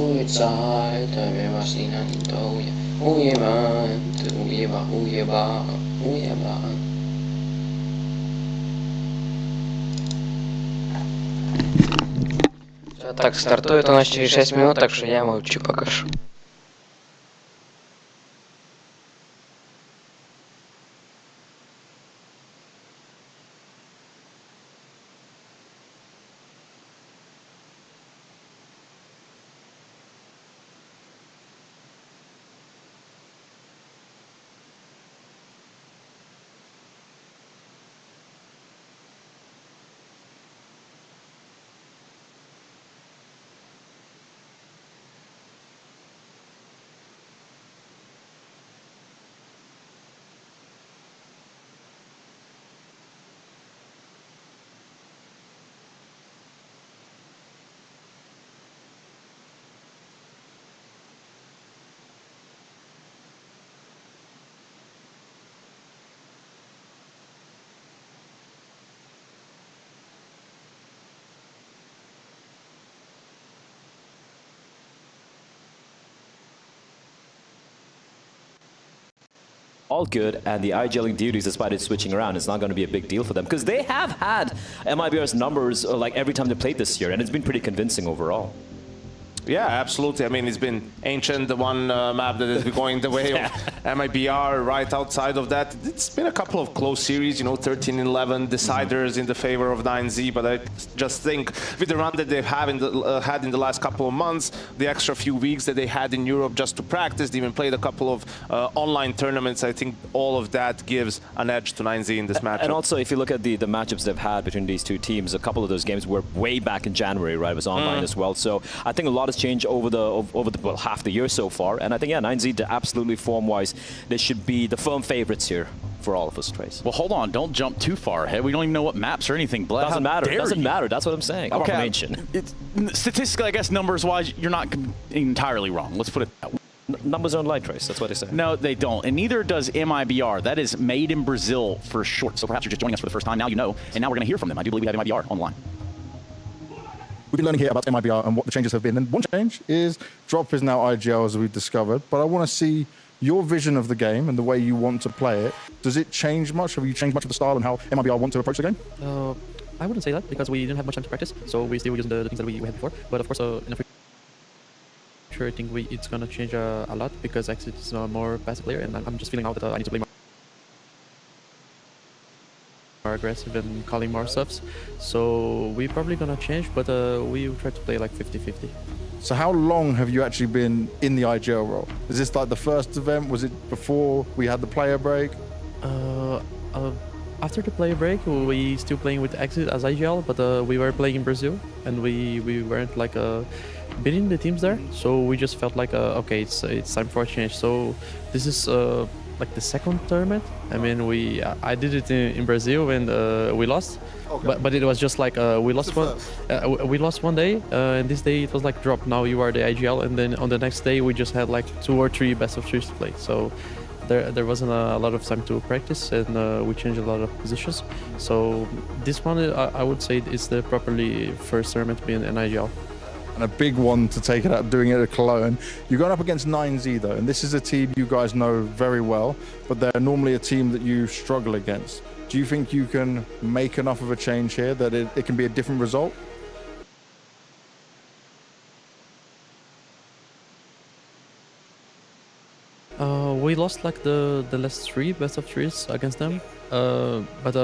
会在台北瓦西那里都也午夜晚的午夜吧午夜吧午夜吧。Так, стартует у нас через 6 минут, так что я молчу пока что. All good, and the IGLing duties, despite it switching around, it's not going to be a big deal for them because they have had MIBR's numbers like every time they played this year, and it's been pretty convincing overall. Yeah, absolutely. I mean, it's been Ancient, the one map that is going the way of MIBR. Right outside of that, it's been a couple of close series, you know, 13-11 deciders in the favor of 9Z. But I just think with the run that they've had in the last couple of months, the extra few weeks that they had in Europe just to practice, they even played a couple of online tournaments. I think all of that gives an edge to 9Z in this matchup. And also, if you look at the matchups they've had between these two teams, a couple of those games were way back in January, right? It was online as well. So I think a lot has changed over the well, half the year so far. And I think, yeah, 9Z, absolutely form-wise, they should be the firm favorites here for all of us, Trace. Well, hold on. Don't jump too far ahead. We don't even know what maps or anything. Blast. Doesn't matter. It doesn't matter. That's what I'm saying. Okay. It's, statistically, I guess, numbers-wise, you're not entirely wrong. Let's put it that way. Numbers don't lie, Trace. That's what they say. No, they don't. And neither does MIBR. That is made in Brazil for short. So perhaps you're just joining us for the first time. Now you know. And now we're going to hear from them. I do believe we have MIBR on the line. We've been learning here about MIBR and what the changes have been. And one change is Drop is now IGL, as we've discovered. But I want to see your vision of the game and the way you want to play it. Does it change much? Have you changed much of the style and how MIBR want to approach the game? I wouldn't say that because we didn't have much time to practice. So we still using the things that we had before. But of course, in the future, I think it's going to change a lot because Exit is a more passive player. And I'm just feeling out that I need to play more aggressive and calling more stuffs, so we're probably gonna change, but we will try to play like 50-50. So how long have you actually been in the IGL role? Is this like the first event? Was it before we had the player break? After the player break, we still playing with Exit as IGL, but we were playing in Brazil, and we weren't like beating the teams there, so we just felt like okay, it's time for a change. So this is like the second tournament. I mean, I did it in Brazil and we lost. Okay. But it was just like we lost one day, and this day it was like drop. Now you are the IGL, and then on the next day we just had like 2 or 3 best of 3s to play. So there wasn't a lot of time to practice, and we changed a lot of positions. So this one I would say is the properly first tournament being an IGL. And a big one to take it out, doing it at Cologne. You're going up against 9Z though, and this is a team you guys know very well, but they're normally a team that you struggle against. Do you think you can make enough of a change here that it can be a different result? We lost like the last 3 best of 3s against them, but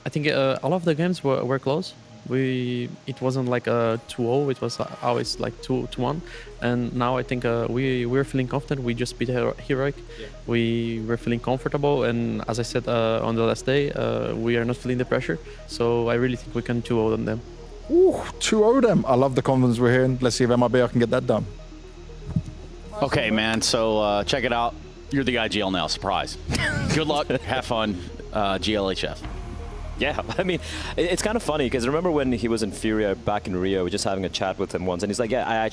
I think all of the games were close. It wasn't like a 2-0, it was always like 2-1, and now I think we're feeling confident. We just beat Heroic. Yeah. We were feeling comfortable, and as I said on the last day, we are not feeling the pressure, so I really think we can 2-0 on them. Ooh, 2-0 them. I love the confidence we're hearing. Let's see if MIBR can get that done. Okay, man, so check it out. You're the IGL now, surprise. Good luck, have fun, GLHF. Yeah, I mean, it's kind of funny because remember when he was in Furia back in Rio, just having a chat with him once, and he's like, yeah,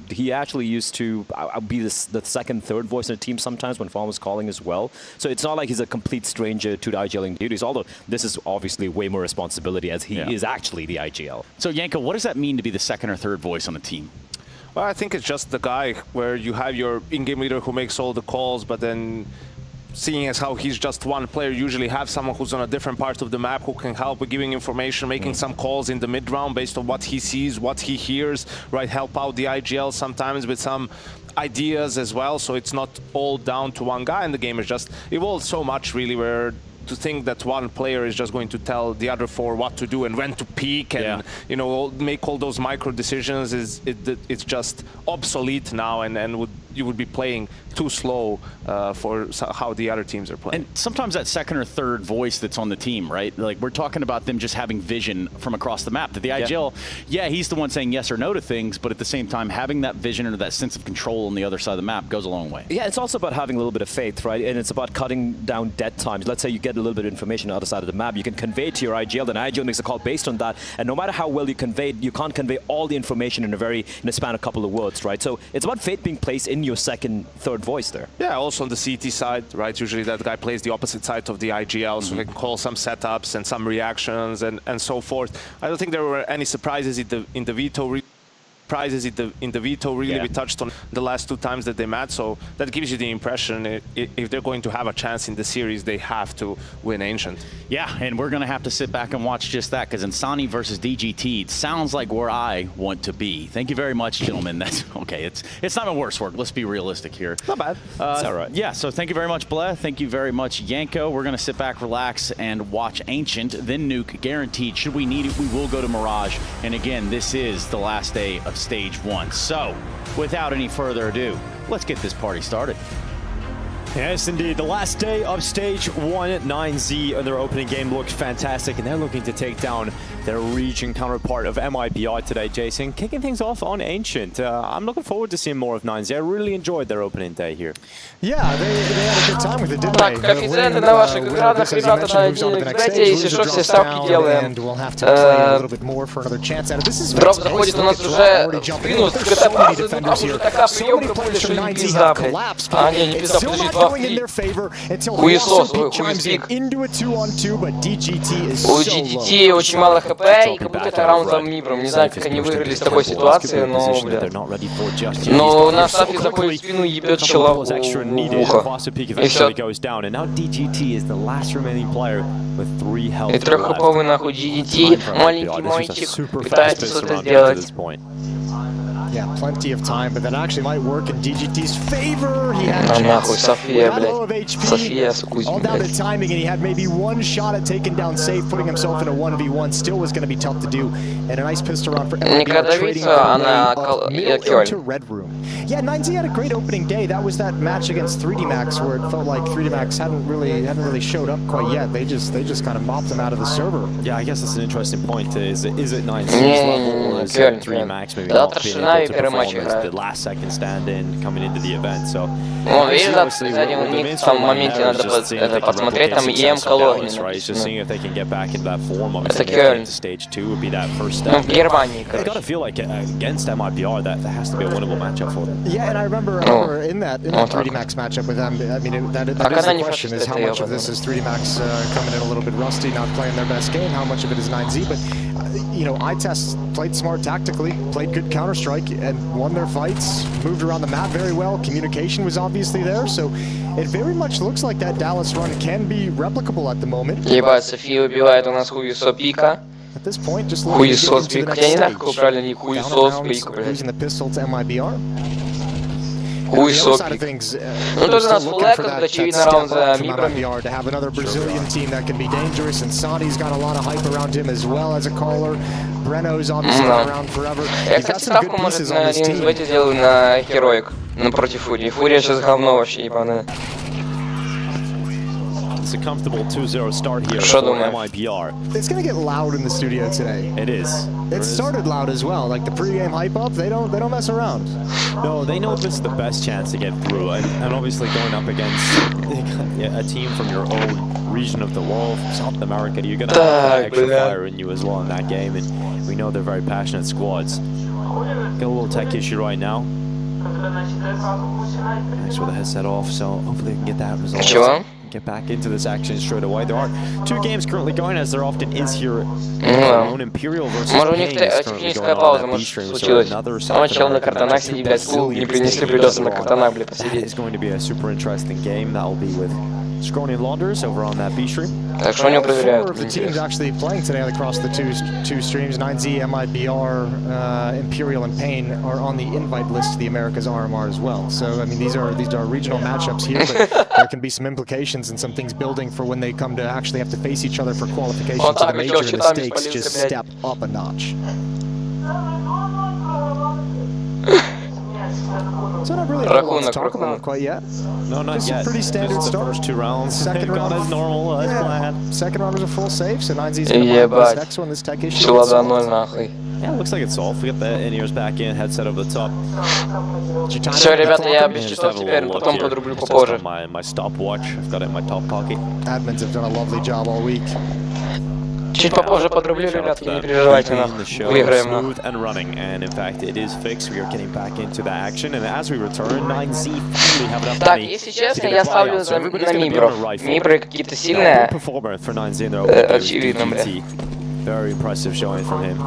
he actually used to be the second, third voice in a team sometimes when Fawn was calling as well. So it's not like he's a complete stranger to the IGLing duties, although this is obviously way more responsibility as he is actually the IGL. So Yanko, what does that mean to be the second or third voice on the team? Well, I think it's just the guy where you have your in-game leader who makes all the calls, but then seeing as how he's just one player, usually have someone who's on a different part of the map who can help with giving information, making some calls in the mid-round based on what he sees, what he hears, right? Help out the IGL sometimes with some ideas as well, so it's not all down to one guy, and the game is just evolved so much, really, where to think that one player is just going to tell the other four what to do and when to peak and you know, make all those micro decisions it's just obsolete now, and you would be playing too slow for how the other teams are playing. And sometimes that second or third voice that's on the team, right? Like, we're talking about them just having vision from across the map. That the IGL, he's the one saying yes or no to things, but at the same time, having that vision or that sense of control on the other side of the map goes a long way. Yeah, it's also about having a little bit of faith, right? And it's about cutting down dead times. Let's say you get a little bit of information on the other side of the map, you can convey it to your IGL, then IGL makes a call based on that, and no matter how well you convey it, you can't convey all the information in a span of a couple of words, right? So it's about faith being placed in your second, third voice there. Yeah, also on the CT side, right? Usually that guy plays the opposite side of the IGL, so he can call some setups and some reactions and so forth. I don't think there were any surprises in the veto. Really, we touched on the last 2 times that they met, so that gives you the impression if they're going to have a chance in the series, they have to win Ancient. Yeah, and we're going to have to sit back and watch just that, because Insani versus DGT sounds like where I want to be. Thank you very much, gentlemen. That's okay. It's not my worst work. Let's be realistic here. Not bad. It's all right. Yeah, so thank you very much, Bleh. Thank you very much, Yanko. We're going to sit back, relax, and watch Ancient, then Nuke. Guaranteed, should we need it, we will go to Mirage. And again, this is the last day of Stage 1. So, without any further ado, let's get this party started. Yes, indeed. The last day of Stage 1, 9Z in their opening game looked fantastic, and they're looking to take down their region counterpart of MIBR today, Jason. Kicking things off on Ancient. I'm looking forward to seeing more of 9Z. I really enjoyed their opening day here. Yeah, they had a good time with it, didn't Так, коэффициенты на ваших экранах, ребята, на играйте, если что, все ставки делаем. Дроп заходит у нас уже в минус, ГТ-базы, там уже такая приемка будет, что не пизда, блядь. А, не пизда, подожди, 2 в 3. Хуесос, хуеспик. У GTT очень мало хп, и как будто это раунд за Мибром. Не знаю, как они выиграли с такой ситуации, но, блядь. Но наш Сафи заходит в спину и ебет чела в ухо. И все. И треххоповый нахуй GDT, маленький мальчик, пытается что-то сделать. Yeah, plenty of time, but that actually might work in DGT's favor. He had a нахуй, chance. София, блядь. София, Сукузин, All down to блядь. timing, and he had maybe one shot at taking down safe, putting himself in a 1v1. Still was going to be tough to do. And a nice pistol round for Никогда trading видится, она middle to Red Room. Yeah, 9Z had a great opening day. That was that match against 3D Max where it felt like 3D Max hadn't really showed up quite yet. They just kind of mopped them out of the server. Yeah, I guess that's an interesting point. Is it 9Z's level, or is it 3D Max maybe not being able to perform as the last second stand-in coming into the event? So, Ну, видишь, да, кстати, у них в самом моменте надо посмотреть, там EM колонии написано. Это Кёльн. Ну, в Германии, I gotta feel like against MIBR that has to be a winnable matchup for them. Yeah, and I remember in that 3D Max matchup with them, I mean, that is the question, is how much of this is 3D Max coming in a little bit rusty, not playing their best game, how much of it is 9Z, but, you know, iTest played smart tactically, played good Counter-Strike, and won their fights, moved around the map very well, communication was obviously there, so it very much looks like that Dallas run can be replicable at the moment. Ебать, София убивает у нас хуесо пика. At this point, just Хуесос пик, хотя не знаю, какой правильно, не хуесос пик, блядь. Using the pistol to MIBR. Хуесос пик. Ну, тоже у нас фуллэк, тут очевидно раунд за Мибром. To have another Brazilian team that can be dangerous, and Sani's got a lot of hype around him as well as a caller. Breno's obviously around forever. Я, кстати, ставку, может, на 1xbet сделаю на Heroic, ну, против Фурии. Фурия сейчас говно вообще ебаное. It's a comfortable 2-0 start here Что for думаешь? MIBR. It's going to get loud in the studio today. It is. It started loud as well. Like the pregame hype up, they don't mess around. No, they know this is the best chance to get through, and obviously going up against a team from your own region of the world, South America, you're gonna have extra fire in you as well in that game, and we know they're very passionate squads. Got a little tech issue right now. Thanks for the headset off, so hopefully we can get that resolved. Чего? get back into this action straight away. There are 2 games currently going, as there often is here on Imperial versus Может, у них Pain is currently техническая going on пауза, that может, B-stream. So случилось. another Он чел на second картонах сидит, блядь, стул не принесли, придется на картонах, блядь, That посидеть. is going to be a super interesting game. That will be with Scrony and Launders over on that B stream. Так что у него проверяют. 4 of the teams actually playing today across the two streams. 9Z, MIBR, Imperial, and Pain are on the invite list to the Americas RMR as well. So I mean, these are regional matchups here, but there can be some implications and some things building for when they come to actually have to face each other for qualification to the major, and the stakes just step up a notch. So not really a whole lot to talk about quite yet. No, not Just yet. a pretty standard Just the start. first 2 rounds. Second They've gone round as normal as planned. Second round was a full save, so 9Z's gonna buy this next one. This tech issue. Чела до 0 нахуй. Yeah, it looks like it's solved. We got the in-ears back in, headset over the top. Все, ребята, я без Just часов have a теперь, little look потом here. подрублю It says попозже. on my stopwatch. I've got it in my top pocket. Admins have done a lovely job all week. Чуть попозже подрублю, ребятки, не переживайте, нахуй. Выиграем, нахуй. Smooth and running, and in fact, it is fixed. We are getting back into the action, and as we return, 9Z finally have enough Так, money если to честно, get я a ставлю buyout. So за everybody's на gonna be on Мибров. a rifle. Мибры какие-то Good сильные. performer for 9Z in their opening years, Очевидно, бля. DGT. Very impressive showing from him.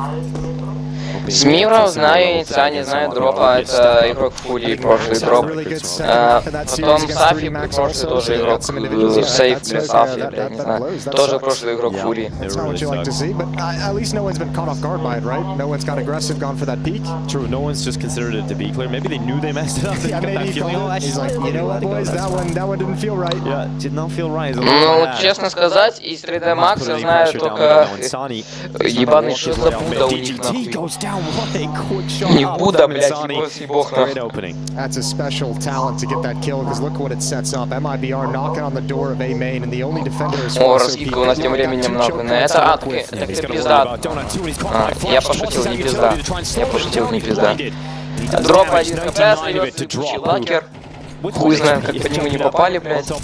С Мибров знаю, инициально знаю дропа, это игрок Фури, прошлый дроп. Потом Сафи, прошлый тоже игрок, Сейф, бля, Сафи, бля, не знаю. Тоже прошлый игрок Фури. That's not what you like to see, but at least no one's been caught off guard by it, right? No one's got aggressive, gone for that peak. True, no one's just considered it to be clear. Maybe they knew they messed it up. They Yeah, got maybe that he feeling. called it. He's like, you know what, boys, that one didn't feel right. Yeah, did not feel right. Ну, честно сказать, из 3D Max я знаю только ебаный шиза-Будда у них, нахуй. Не Будда, блядь, ебаный бог, нахуй. That's a special talent to get that kill, because look what it sets up. MIBR knocking on the door of A main, and the only defender is О, раскидка у нас тем временем, нахуй. На это, это пизда. Я пошутил, не пизда. Я пошутил, не пизда. Дроп 1 хп остается, ебучий лакер. Хуй знает, как по нему не попали, блядь. Still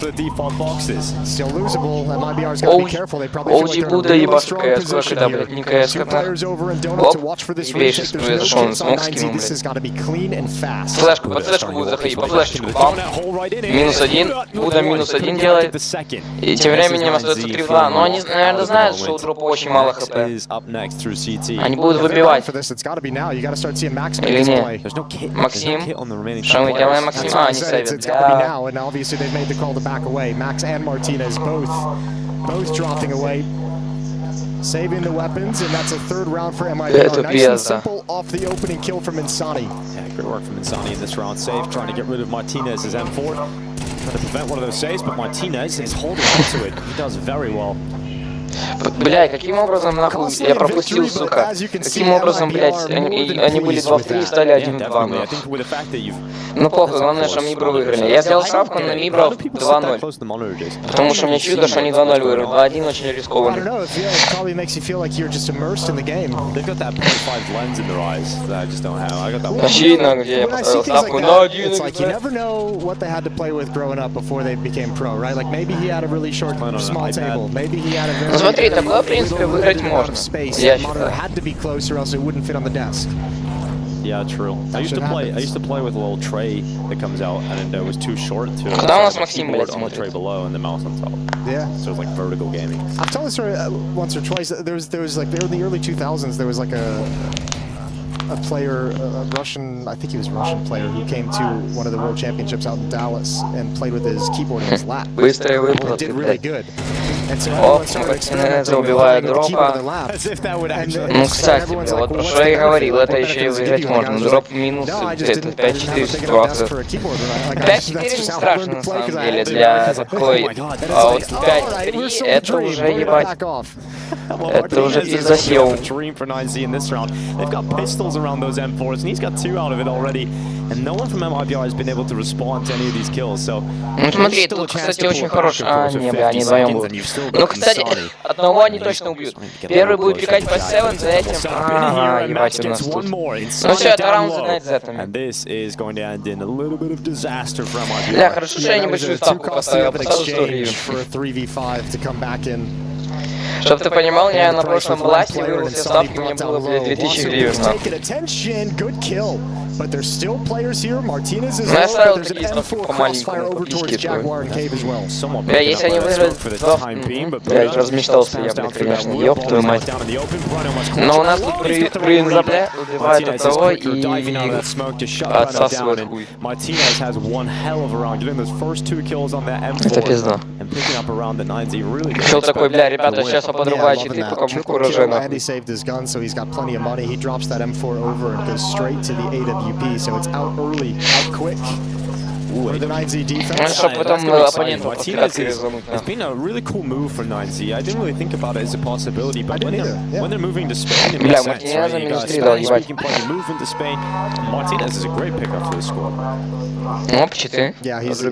losable. MIBR's got to be careful. They probably feel like OG they're Будда in a really ебашит strong КС, position когда, here. блядь, не КС, Two players over in Donut Оп, to watch for this и бейшит, retake. There's no что он chance on смог 9Z. скинул, This has блядь. got to be clean and fast. Флешку, под флешку будет заходить, под флешечку, бам. -1, Будда -1 делает. И тем временем остается 3-2. Но они, наверное, знают, что у дропа очень мало хп. Они будут выбивать. For this, it's got to be now. You got to start seeing Max make Или his не? play. Максим. Что мы делаем, Максим? А, они It's сейвят. got to be now, and obviously they've made the call to back away. Max and Martinez both dropping away, saving the weapons, and that's a 3rd round for MIBR. Nice and simple off the opening kill from Insani. Yeah, great work from Insani in this round. Safe, trying to get rid of Martinez's M4. Trying to prevent one of those saves, but Martinez is holding on to it. He does very well. Бля, каким образом, нахуй, я пропустил, сука? Каким образом, блядь, они были 2-3 и стали 1-2, нахуй? Ну похуй, главное, что Мибру выиграли. Я сделал ставку на Мибров 2-0. Потому что мне чудо, что они 2-0 выиграли. 2-1 очень I рискованно. don't know, it probably makes you feel like you're just immersed in the game. They've got that 0.5 lens in their eyes that I just don't have. I got that one. Очевидно, где я When I see поставил things like ставку на that, 1 it's like you never know what they had to play with growing up before they became pro, right? Like maybe he had a really short, small table. Maybe he had a very Ну смотри, такое, в принципе, выиграть можно. space. Я The monitor считаю. had to be close or else it wouldn't fit on the desk. Yeah, true. I used to play with a little tray that comes out, and it was too short to Когда у нас have a Максим, keyboard блядь, on the tray смотрит? below and the mouse on top. Yeah. So it was like vertical gaming. I've told this story once or twice. There was like there in the early 2000s. There was like a player, a Russian, I think he was a Russian player, who came to one of the World Championships out in Dallas and played with his keyboard in his lap. Быстрые And выплаты, did really блядь. good. And so Оп, everyone started Марtinez experimenting with убивает playing with the keyboard дропа. in their lap. As if that would And actually. Ну, кстати, everyone's бля, like, вот well, про what's что я и the говорил, это benefit еще и does it выиграть give you? Like, I можно. was Дроп like, минус no, I just где-то didn't have a 5-4 big enough desk ситуация. for a keyboard. Like, 5-4 that's не just how I страшно, learned на to play, самом 'cause I деле, had to. для такой... Oh my God. А вот Alright, we're 5-3 so это dream. уже, Way to ебать, back off. это уже пиздосъел. Dream for 9Z in this round. They've got pistols around those M4s, and he's got 2 out of it already. And no one from MIBR has been able to respond to any of these kills. So Ну смотри, тут, кстати, очень хороший... А, не, бля, они вдвоем будут. Ну, кстати, одного они точно убьют. Первый будет пикать по 7, за этим... А, ебать, у нас тут. Ну все, это раунд за зетами. And this is going to end in a little bit of disaster for MIBR. Бля, хорошо, что я That was небольшую a ставку too costly поставил, of an поставил историю. exchange for a 3v5 to come back in. Чтоб ты понимал, я на прошлом Бласте вырвал все ставки, мне было, блядь, 2000 гривен. Ну, я ставил такие ставки по маленькому, по письке. Бля, если они выиграют 2... Блядь, размечтался я, блядь, конечно, ёб твою мать. Но у нас тут Бринзапля убивает от того и отсасывает хуй. Это пизда. Чел такой, бля, ребята, сейчас я подрубаю читы, пока в кураже нахуй. Чтобы потом оппоненту подсказки резануть. It's been a really cool move for 9Z. I didn't really think about it as a possibility, but when they're moving to Spain, it makes sense. Right? You got a Spanish-speaking player move into Spain. Martinez is a great pickup for the squad. Yeah, he's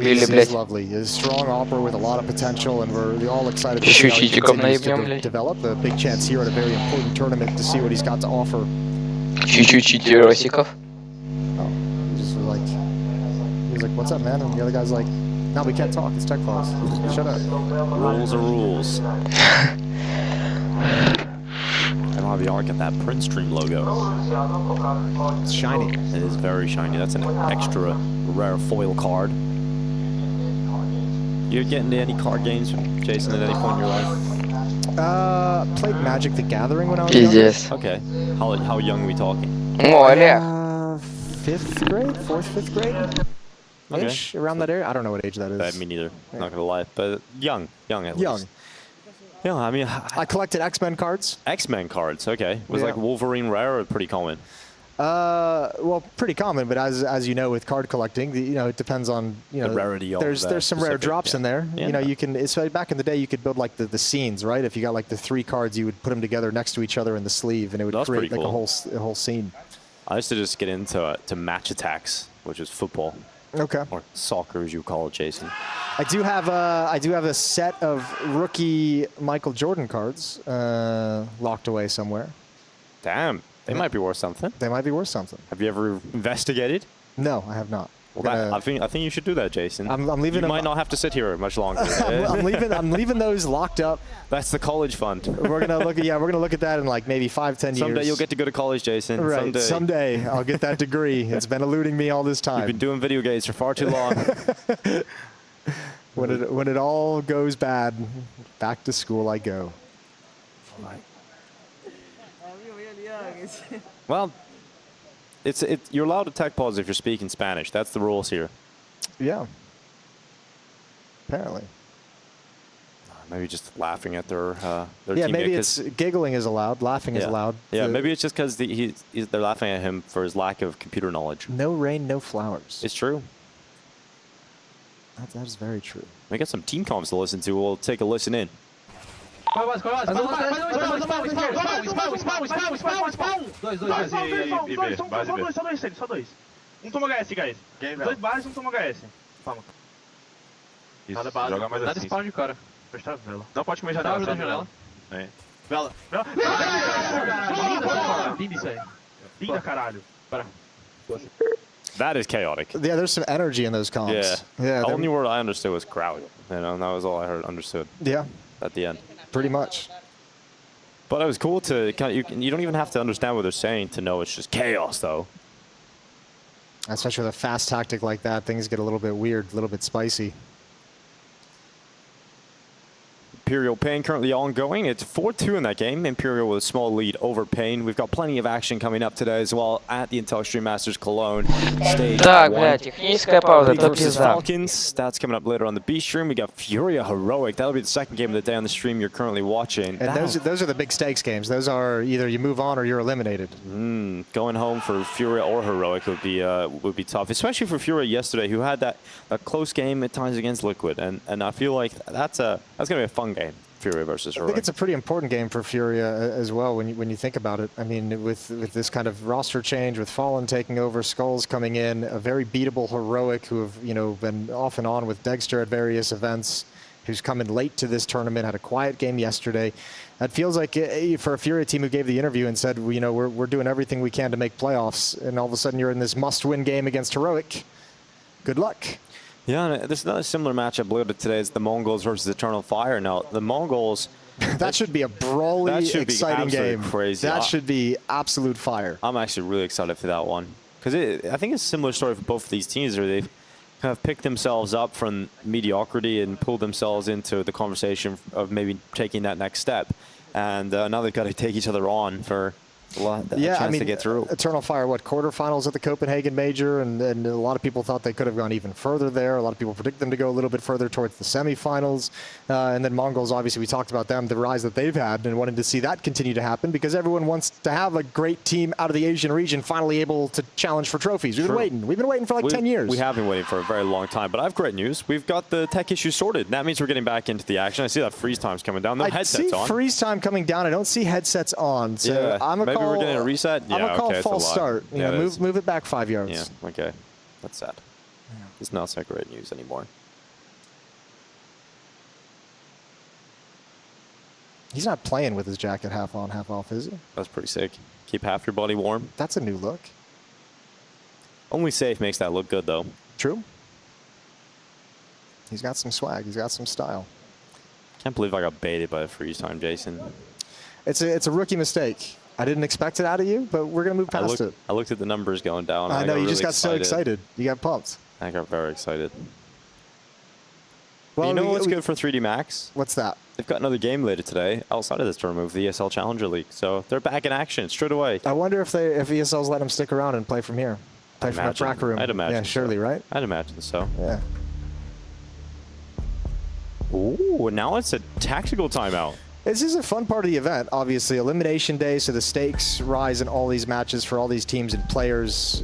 lovely. He's a strong opera with a lot of potential, and we're all excited to see how he continues to develop. A big chance here at a very important tournament to see what he's got to offer. Чуть-чуть читеросиков. He's like, what's up, man? And the other guy's like, no, we can't talk. It's tech falls. Shut up. Rules are rules. And RBR get that Prince Stream logo. It's shiny. It is very shiny. That's an extra rare foil card. You get into any card games, Jason, at any point in your life? Played Magic the Gathering when I was younger. Okay. How young are we talking? Fifth grade? Fourth, fifth grade? Ish, around that area. I don't know what age that is. Me neither. Not gonna lie, but young at least. Yeah, I mean, I collected X-Men cards. X-Men cards, okay. Was like Wolverine rare or pretty common? Well, pretty common, but as you know, with card collecting, it depends on the rarity of there's some rare drops in there. Yeah. You know, you can. It's back in the day, you could build like the scenes, right? If you got like the 3 cards, you would put them together next to each other in the sleeve, and it would create like a whole scene. I used to just get into match attacks, which is football. Okay. Or soccer, as you call it, Jason. I do have a set of rookie Michael Jordan cards locked away somewhere. Damn, they might be worth something. They might be worth something. Have you ever investigated? No, I have not. Well, I think you should do that, Jason. I'm leaving. You might not have to sit here much longer. I'm leaving those locked up. That's the college fund. We're gonna look at that in like maybe 5-10 years. Someday you'll get to go to college, Jason. Right. Someday I'll get that degree. It's been eluding me all this time. You've been doing video games for far too long. When it all goes bad, back to school I go. Well, you're allowed to tech pause if you're speaking Spanish. That's the rules here. Yeah. Apparently. Maybe just laughing at their teammate. Yeah, maybe it's giggling is allowed, laughing is allowed. Yeah, maybe it's just because they're laughing at him for his lack of computer knowledge. No rain, no flowers. It's true. That is very true. We got some team comms to listen to. We'll take a listen in. Toma HS, guys. 2 bares e toma HS. Toma. Isso, joga mais assim. Nada spawn de cara. Fechar a vela. Não pode comer janela. Tá janela. Vela. Linda isso aí. Linda, caralho. Para. That is chaotic. Yeah, there's some energy in those comms. Yeah. The only word I understood was crowd. And that was all I understood. Yeah. At the end. Pretty much. But it was cool to you don't even have to understand what they're saying to know it's just chaos, though. Especially with a fast tactic like that, things get a little bit weird, a little bit spicy. Imperial Pain currently ongoing. It's 4-2 in that game. Imperial with a small lead over Pain. We've got plenty of action coming up today as well at the Intel Stream Masters Cologne stage. Так, бля, техническая пауза, это пизда. Falcons. That's coming up later on the B stream. We got Furia Heroic. That'll be the second game of the day on the stream you're currently watching. And those are the big stakes games. Those are either you move on or you're eliminated. Going home for Furia or Heroic would be tough, especially for Furia yesterday, who had that close game at times against Liquid, and I feel like that's gonna be a fun game. Furia versus Heroic. I think it's a pretty important game for Furia as well when you think about it. I mean, with this kind of roster change, with Fallen taking over, Skulls coming in, a very beatable Heroic who have been off and on with Dexter at various events, who's come in late to this tournament, had a quiet game yesterday. That feels like for a Furia team who gave the interview and said, we're doing everything we can to make playoffs, and all of a sudden you're in this must-win game against Heroic. Good luck. Yeah, there's another similar matchup later today. It's the Mongols versus Eternal Fire. Now, the Mongols That should be a brawly, exciting game. Crazy. That should be absolute fire. I'm actually really excited for that one. Because I think it's a similar story for both of these teams where they've kind of picked themselves up from mediocrity and pulled themselves into the conversation of maybe taking that next step. And now they've got to take each other on for a chance to get through. Eternal Fire, quarterfinals at the Copenhagen Major, and a lot of people thought they could have gone even further there. A lot of people predict them to go a little bit further towards the semifinals. And then Mongols, obviously, we talked about them, the rise that they've had, and wanted to see that continue to happen because everyone wants to have a great team out of the Asian region finally able to challenge for trophies. We've been waiting. We've been waiting for 10 years. We have been waiting for a very long time, but I have great news. We've got the tech issue sorted. That means we're getting back into the action. I see that freeze time's coming down. No headsets on. I see freeze time coming down. I don't see headsets on. So yeah, maybe we're getting a reset. I'm going to call false start. Yeah, move it back 5 yards. Yeah, okay. That's sad. Yeah. It's not so great news anymore. He's not playing with his jacket half on, half off, is he? That's pretty sick. Keep half your body warm. That's a new look. Only Safe makes that look good, though. True. He's got some swag. He's got some style. Can't believe I got baited by a freeze time, Jason. It's a rookie mistake. I didn't expect it out of you, but we're going to move past it. I looked at the numbers going down. I know, you just got so excited. You got pumped. I got very excited. Well, you know what's good for 3D Max? What's that? They've got another game later today outside of this tournament with the ESL Challenger League. So they're back in action straight away. I wonder if ESL's let them stick around and play from here. Play from the rack room. I'd imagine. Yeah, surely, right? I'd imagine so. Yeah. Ooh, now it's a tactical timeout. This is a fun part of the event, obviously. Elimination day, so the stakes rise in all these matches for all these teams and players.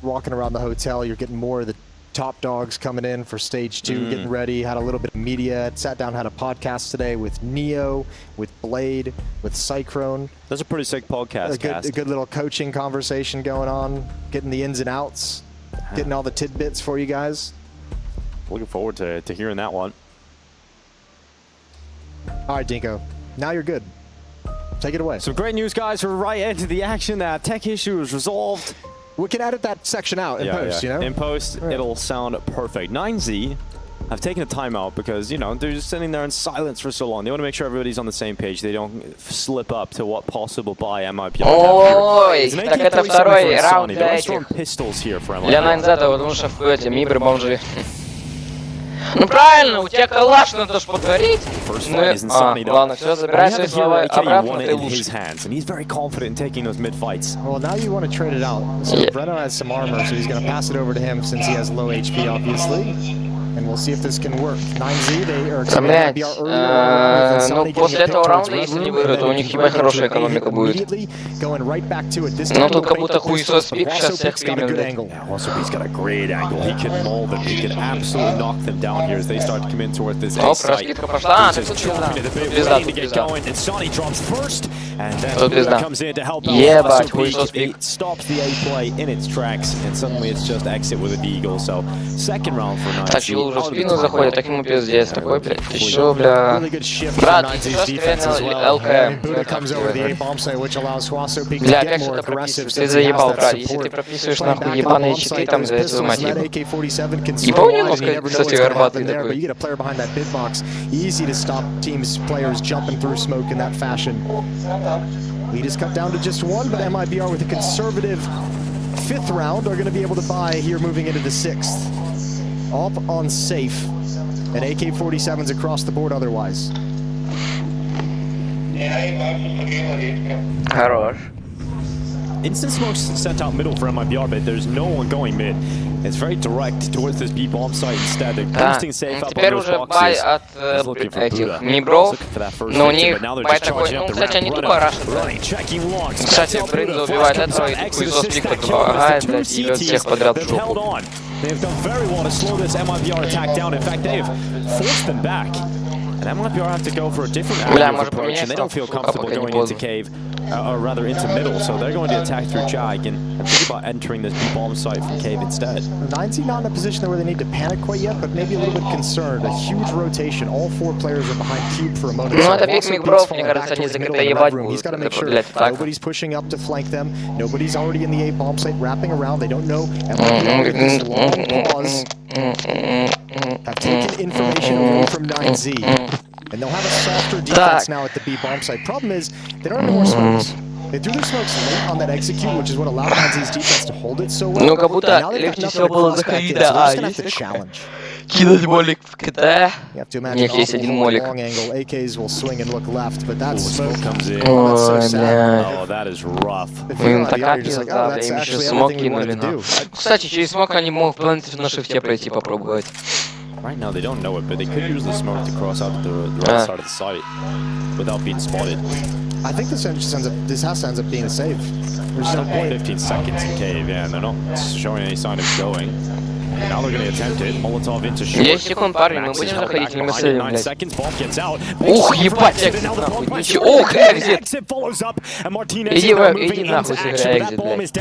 Walking around the hotel, you're getting more of the top dogs coming in for stage 2, getting ready. Had a little bit of media. Sat down, had a podcast today with Neo, with Blade, with Cyclone. That's a pretty sick podcast. A good little coaching conversation going on, getting the ins and outs, getting all the tidbits for you guys. Looking forward to hearing that one. All right, Dinko. Now you're good. Take it away. Some great news, guys. We're right into the action. That tech issue is resolved. We can edit that section out in post, you know? In post, it'll sound perfect. 9Z have taken a timeout because, you know, they're just sitting there in silence for so long. They want to make sure everybody's on the same page. They don't slip up to what possible buy MIP. Ой, так это второй раунд для этих. Для 9Z, потому что в эти мибры бомжи. Ну правильно, у тебя калаш, надо ж подгореть. Ладно, все, забирай свои слова обратно, ты лучше. Well, now you want to trade it out. So Breno has some armor, so he's going to pass it over to him since he has low HP, obviously. And we'll see if this can work. 9Z, they are Блять, ну после этого раунда, если не выиграют, то у них ебать хорошая экономика будет. Но тут как будто хуесос пик сейчас всех примет. He's got a great angle. He can mold them. He can absolutely knock them down here as they start to come in towards this A site. Раскидка пошла. Тут пизда. Тут пизда. Тут пизда. Ебать, хуесос пик. Stops the A play in its tracks, and suddenly it's just exit with an eagle. So second round for 9Z. Уже в спину заходит, так ему пиздец. Такой, блядь, еще, бля. Брат, сейчас реально ЛК. Бля, как же это прописываешь? Ты заебал, брат. Если ты прописываешь нахуй ебаные читы, там, за эту мать ебал. Ебал немножко, кстати, горбатый такой. Lead is cut down to just one, but MIBR with a conservative 5th round are going to be able to buy here moving into the 6th. Up on safe, and AK-47s across the board otherwise. Хорош. Instant smokes sent out middle for MIBR, but there's no one going mid. It's very direct towards this B-bomb site instead. They're boosting safe up on those boxes. От этих мибров, но у них бай такой, ну, кстати, они тупо рашат. Кстати, Брынза убивает этого, и хуесос пик помогает, блядь, и бьет всех подряд в жопу. They've done very well to slow this MIBR attack down. In fact, they've forced them back. And MIBR have to go for a different approach, and they don't feel comfortable going into cave, or rather into middle, so they're going to attack through Jag and think about entering this B-bomb site from cave instead. 9Z not in a position where they need to panic quite yet, but maybe a little bit concerned. A huge rotation. All 4 players are behind Cube for a moment. Ну, это пик мигров, мне кажется, они закрыто ебать будут. He's got to make sure nobody's pushing up to flank them. Nobody's already in the A-bomb site wrapping around. They don't know. This long pause have taken information away from 9Z. And they'll have a softer defense now at the B bomb site. Problem is, they don't have any more smokes. They threw their smokes late on that execute, which is what allowed Nanzi's defense to hold it so well. Ну, как будто легче всего было заходить, да, есть кинуть молик в КТ. У них есть один молик. Ой, бля. Им такая пизда, бля, им еще смог кинули, но... Кстати, через смог они могут планету на шифте пройти, попробовать. Right now they don't know it, but they could use the smoke to cross out to the right side of the site without being spotted. I think this has to end up being a save. There's no point. 15 seconds in cave, yeah, and they're not showing any sign of going. Now they're going to attempt it. Molotov into short. 10 секунд, парни, мы будем заходить, или мы сейвим, блядь. Ух, ебать, экзит, нахуй, ничего. Ох, экзит! Иди нахуй, сыграй экзит, блядь.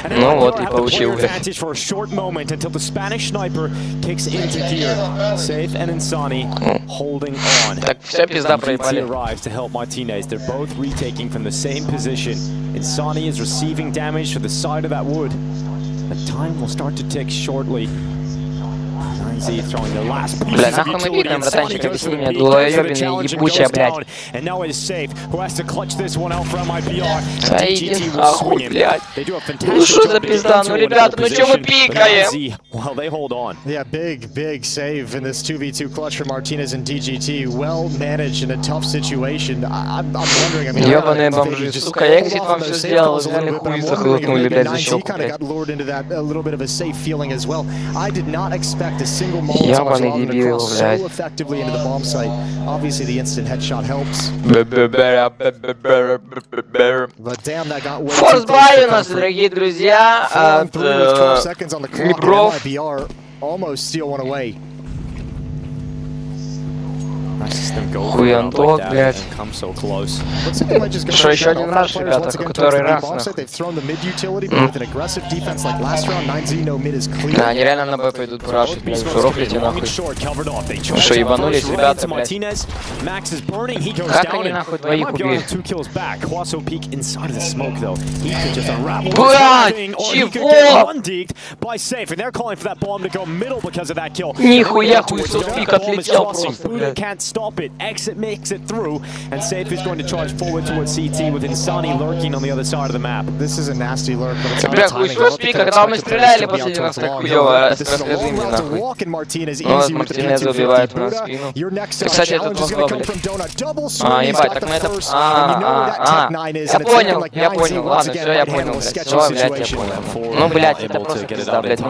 Ну вот, и получил, блядь. Так, все, пизда, проебали. They're both retaking from the same position. Insani is receiving damage to the side of that wood. The time will start to tick shortly. Бля, нахуй мы пикаем, братанчик, объясни мне, долбоёбиная, ебучая, блядь. Да иди нахуй, блядь. Ну что за пизда, ну ребята, ну чё мы пикаем? Yeah, big save in this 2v2 clutch for Martinez and DGT. Well managed in a tough situation. I'm wondering, I mean... Ёбаные бомжи, сука, экзит вам все сделал, взяли хуй захлопнули, блядь, за щеку, блядь. Got lured into that a little bit of a safe feeling as well. I did not expect a single Molotov to cross so effectively into the bomb site. Obviously, the instant headshot helps. But damn, that got way too Форсбай у нас, дорогие друзья, от Либров. Almost steal one away. Хуяндок, блядь. Что, еще один раз, ребята, который раз, нахуй. Да, они реально на Б пойдут порашить, блядь, шурофлите, нахуй. Что, ебанулись, ребята, блядь? Как они, нахуй, двоих убили? Блядь, чего? Нихуя, хуесос пик отлетел просто, блядь. Stop it. Exit makes it through, and Safe is going to charge forward towards CT with Insani lurking on the other side of the map. This is a nasty lurk, but it's бля, хуесос пик, когда мы стреляли последний раз так хуёво, расскажи мне, нахуй. Вот Мартинез убивает у нас спину. Кстати, этот возглавляет. Ебать, так мы это... Я понял, ладно, все, я понял, блядь. Все, блядь, я понял. Ну, блядь, это просто пизда, блядь.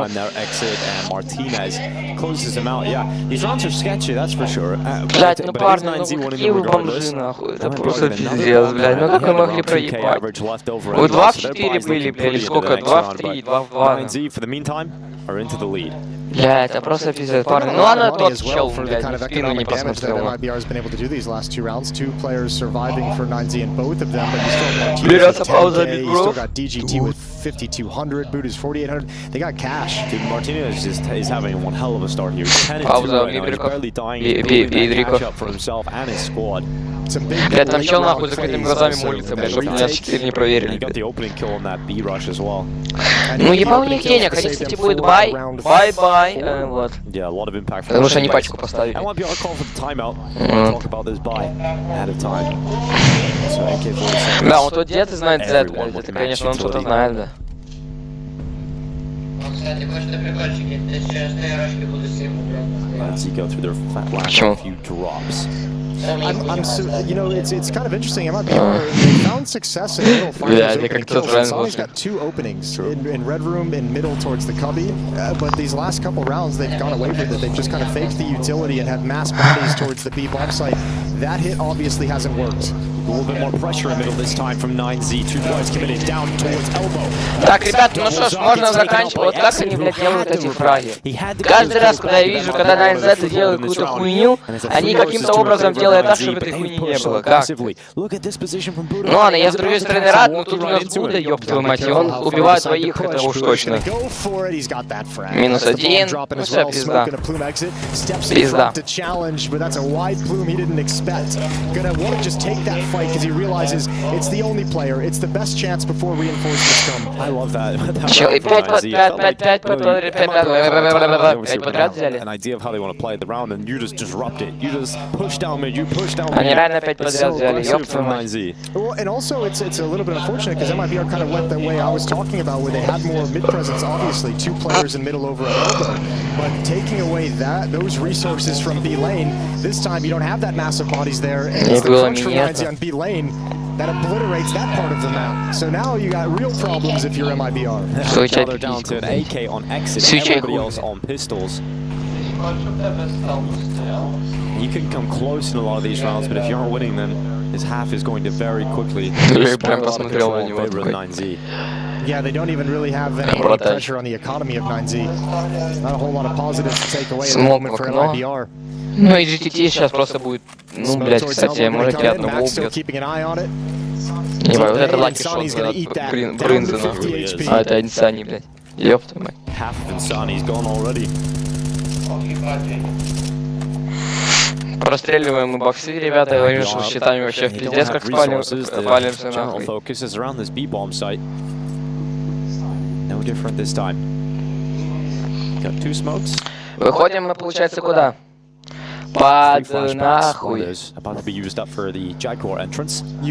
Блядь, ну парни, ну какие вы бомжи, нахуй, это просто пиздец, блядь, ну как вы могли проебать? Вы 2 в 4 были, блядь, или сколько? 2 в 3, 2 в 2. Бля, это просто пиздец, парни. Ну ладно, тот чел, блядь, в спину не посмотрел. Берется пауза, бро. 5200, Boot is 4800. They got cash. Dude, Martinez is having one hell of a start here. 10 and 2 right now. He's barely dying. He's catch up for himself and his squad. Блядь, там чел нахуй закрытыми глазами молится, блядь, чтобы меня 4 не проверили. Ну ебал у них денег, они, кстати, будет бай, вот. Потому что они пачку поставили. Да, вот тот дед знает Z, блядь, это, конечно, он что-то знает, да. Кстати, кое-что прикольчики, я сейчас на рашке буду сильно you know, it's kind of interesting. They found success in middle fighters. Soni's got 2 openings in red room and middle towards the cubby. But these last couple rounds, they've gone away with it. They've just kind of faked the utility and have mass bodies towards the B bomb site. That hit obviously hasn't worked. A little bit more pressure in middle this time from 9Z. 2 points committed down towards elbow. Так, ребят, ну что ж, можно заканчивать. Вот как они, блядь, делают эти фраги. Каждый раз, когда я вижу, когда 9Z делают какую-то хуйню, они каким-то образом делают так, чтобы этой хуйни не было. Как? Ну ладно, я с другой стороны рад, но тут у нас Буда, ёб твою мать, и он убивает двоих, это уж точно. -1, ну все, пизда. Пизда. Because he realizes it's the only player, it's the best chance before reinforcements come. I love that. An idea of how they want to play the round, and you just disrupt it. You just push down mid, Они реально опять подряд взяли, ёб твою мать. Well, and also it's a little bit unfortunate because MIBR kind of went that way I was talking about, where they had more mid presence, obviously, 2 players in middle over an elbow, but taking away those resources from B lane, this time you don't have that massive bodies there, and it's the crunch from 9Z on B lane that obliterates that part of the map. So now you got real problems if you're MIBR. They're down to an AK on exit, everybody else on pistols. You can come close in a lot of these rounds, but if you aren't winning them, his half is going to very quickly. Yeah, they don't even really have any pressure on the economy of 9Z. Not a whole lot of positives to take away at the moment for MIBR. Ну и GTT сейчас просто будет, ну, блядь, кстати, можете одного убьет. Ебать, вот это лаки шот от Брынза, нахуй. А это Инсани, блядь. Ёб твою мать. Простреливаем мы боксы, ребята, говорю, что с щитами вообще в пиздец, как палимся, нахуй. Выходим мы, получается, куда? Под нахуй. You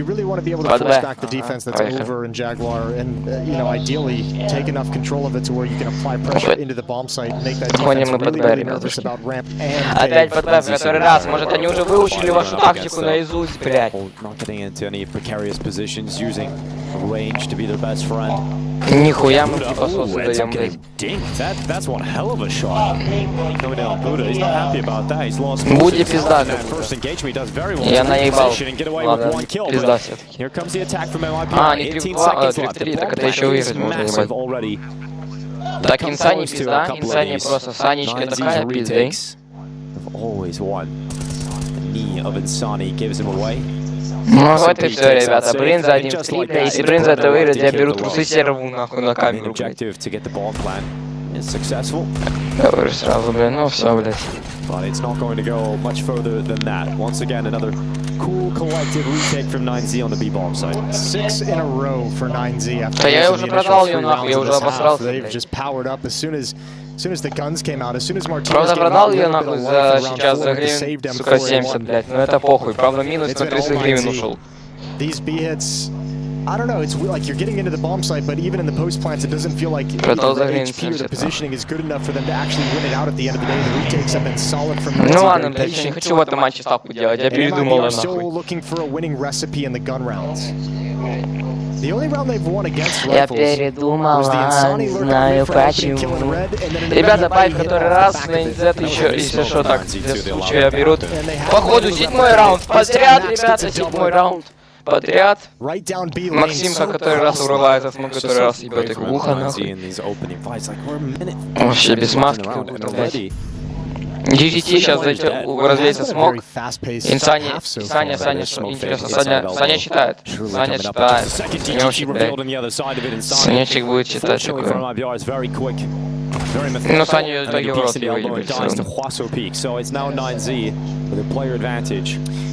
really want to be able to force back the defense that's over in Jaguar, and you know, ideally take enough control of it to where you can apply pressure into the bomb site and make that defense really, really nervous about ramp and опять под Б в который раз. Может, они уже выучили вашу тактику наизусть, блядь. Нихуя мы типа сосу даем, блядь. Буде пизда. Я наебал. Ладно, пизда все-таки. А, они 3-3, так это еще выиграть можно, ебать. Так, Инсани пизда, Инсани просто Санечка такая пизда. Ну вот и все, ребята, Брынза 1-3, бля, если Брынза это выиграет, я беру трусы серву нахуй на камеру, блядь. Говорю сразу, бля, ну все, блядь. But it's not going to go much further than that. Once again, another cool collective retake from 9Z on the B-bomb side. 6 in a row for 9Z after Да я уже продал ее нахуй, я уже обосрался, блядь. They've just powered up as soon as the guns came out, as soon as Martinez Правда, came продал out, ее нахуй за сейчас за гривен, сука, 70, блядь, ну это похуй. Правда, минус на 30 гривен ушел. These B-hits, I don't know, it's like you're getting into the bomb site, but even in the post plants, it doesn't feel like the HP or the positioning is good enough for them to actually win it out at the end of the day. The retakes have been solid from Ну ладно, блядь, я не хочу в этом матче ставку делать, я передумал нахуй. Still looking for a winning recipe in the gun rounds. The only round they've won against Я rifles передумала, was the Insani lurk знаю rifle killing почему. red, and then Ребята, байт который раз на NZ еще, если что, так, для случая берут. Походу, 7-й раунд подряд, ребята, 7-й раунд. Подряд. Максимка, который раз урывается, смог, который раз ебет их в ухо, нахуй. Вообще без маски, как будто, блядь. GTT сейчас развеется смог. Инсани, Саня, что интересно, Саня читает. Саня читает. Санечек, блядь. Санечек будет читать такое. Ну, Саня в итоге в рот его ебет все равно.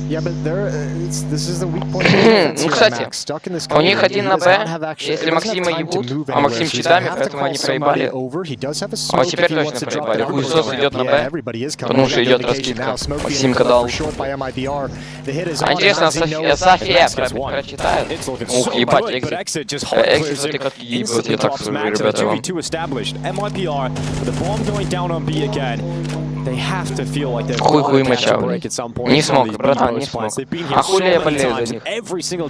Yeah, but this is the weak point of the defense Ну, here, кстати, Max. Stuck in this у них corner, один he на does Б, not have actually- если he doesn't Максима have time to ебут, move а Максим anywhere, so he's щитами, gonna have to поэтому они call somebody проебали. over. He does have a А smoke вот if теперь he wants точно to drop проебали. down Хуесос the идет на ramp. Б, Yeah, everybody is coming. потому что That идет indication раскидка. now. Smoke being Максимка cut дал. for short by MIBR. The hit is А on, интересно, and 9Z knows- София прочитает? Ух, ебать, экзит. Экзит вот и как ебет, я так скажу, ребята, вам. Хуй моча, блядь. Не смог, братан, не смог. А хули я болею за них?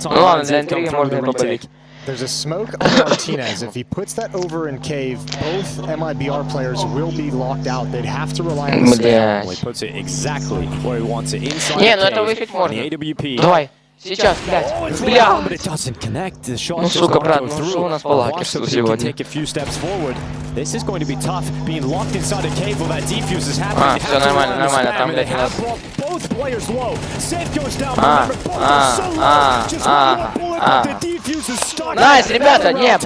Ну ладно, для интриги можно и поболеть. There's a smoke on Martinez. If he puts that over in cave, both MIBR players will be locked out. They'd have to rely on the spam. Не, ну это выиграть можно. Давай, сейчас, блядь. Бля! Ну, сука, брат, ну что у нас по лакерству сегодня? А, все нормально, нормально, там, блядь, у нас... Найс, ребята, нет,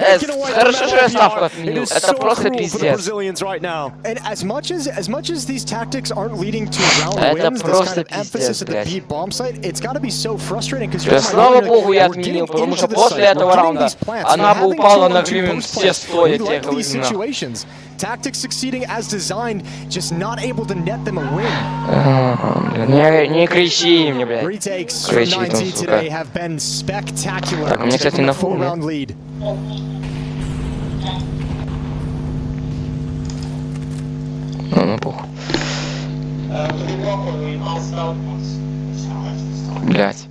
хорошо, что я ставку отменил. Это просто пиздец. And as much as these tactics aren't leading to round wins, this kind of emphasis at the B bomb site, it's got to be so frustrating because you're слава богу, я отменил, потому что после этого раунда она бы упала на гривен все стоя тех времен. Tactics succeeding as designed, just not able to net them a win. Не кричи мне, блядь. Retakes from 9Z today have been spectacular. Так, мне, кстати, на фул, round lead. Ну похуй. Блядь.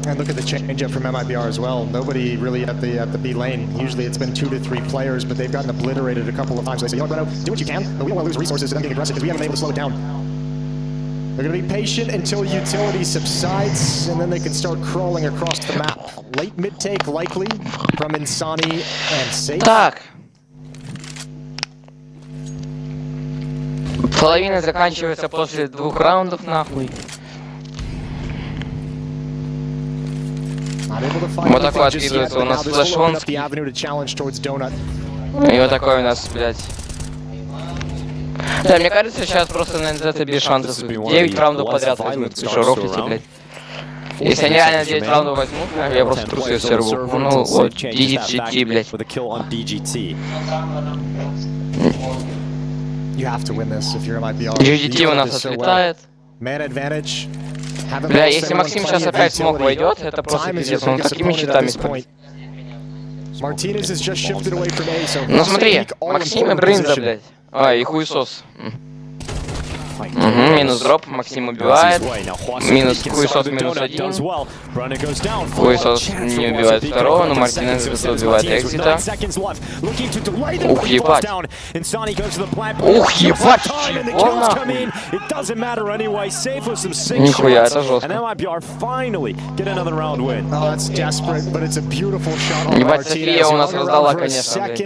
And look at the change-up from MIBR as well. Nobody really at the B lane. Usually it's been 2 to 3 players, but they've gotten obliterated a couple of times. They say, you know what, Breno, do what you can, but we don't want to lose resources to them getting aggressive because we haven't been able to slow it down. They're going to be patient until utility subsides, and then they can start crawling across the map. Late mid-take likely from Insani and Safe. Так. Половина заканчивается после 2 раундов, нахуй. Вот такой откидывается у нас флешонский. И вот такой у нас, блядь. Да, мне кажется, сейчас просто на NZ без шансов 9 раундов подряд возьмут. Ты что, рофлите, блядь? Если они реально 9 раундов возьмут, я просто трусы все рву. Ну, вот, DGT, блядь. DGT у нас отлетает. Бля, если Максим сейчас опять смог войдет, это просто пиздец, он такими щитами спит. Ну смотри, Максим и Бринза, блядь. А, и хуесос. Минус дроп, Максим убивает. Минус хуесос, минус 1. Хуесос не убивает второго, но Мартинес убивает Экзита. Ух, ебать. Ух, ебать. Чего нахуй? Нихуя, это жестко. Ебать, София у нас раздала, конечно, блядь.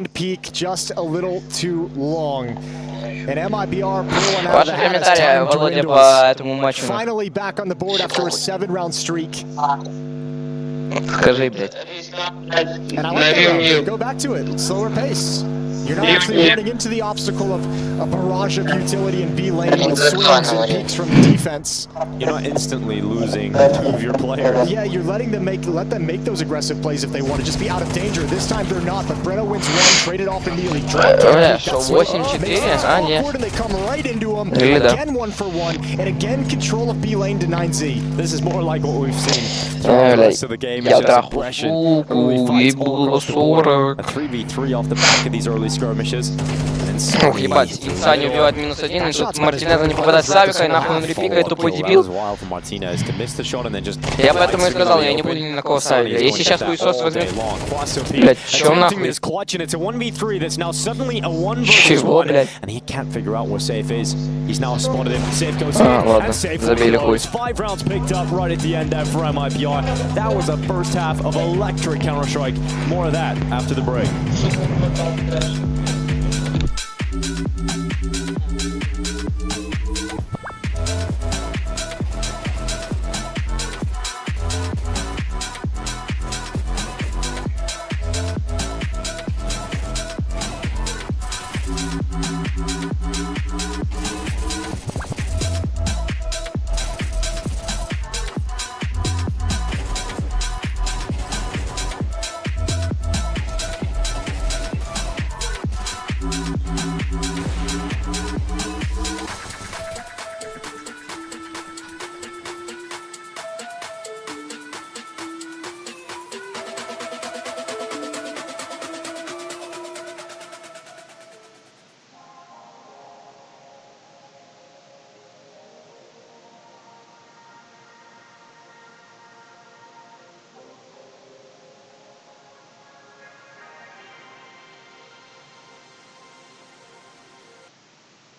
Ваши комментарии, Володя, по этому матчу. Скажи, блядь. You're not actually running into the obstacle of a barrage of utility in B lane with swings and peaks from defense. You're not instantly losing 2 of your players. Yeah, you're letting them let them make those aggressive plays if they want to just be out of danger. This time they're not, but Breno wins 1, traded off immediately. Что, 8-4? А, нет. And they come right into him. Again 1 for 1, and again control of B lane to 9Z. This is more like what we've seen throughout the rest of the game. It's just aggression. Early fights, a 3v3 off the back of these early skirmishes. Ух, ебать, Инсани убивает минус 1, и тут Мартинеза не попадает с авика, и нахуй он репикает, тупой дебил. Я поэтому и сказал, я не буду ни на кого ставить. Если сейчас хуесос возьмет... Блять, чё нахуй? Чего, блять? А, ладно, забили хуй.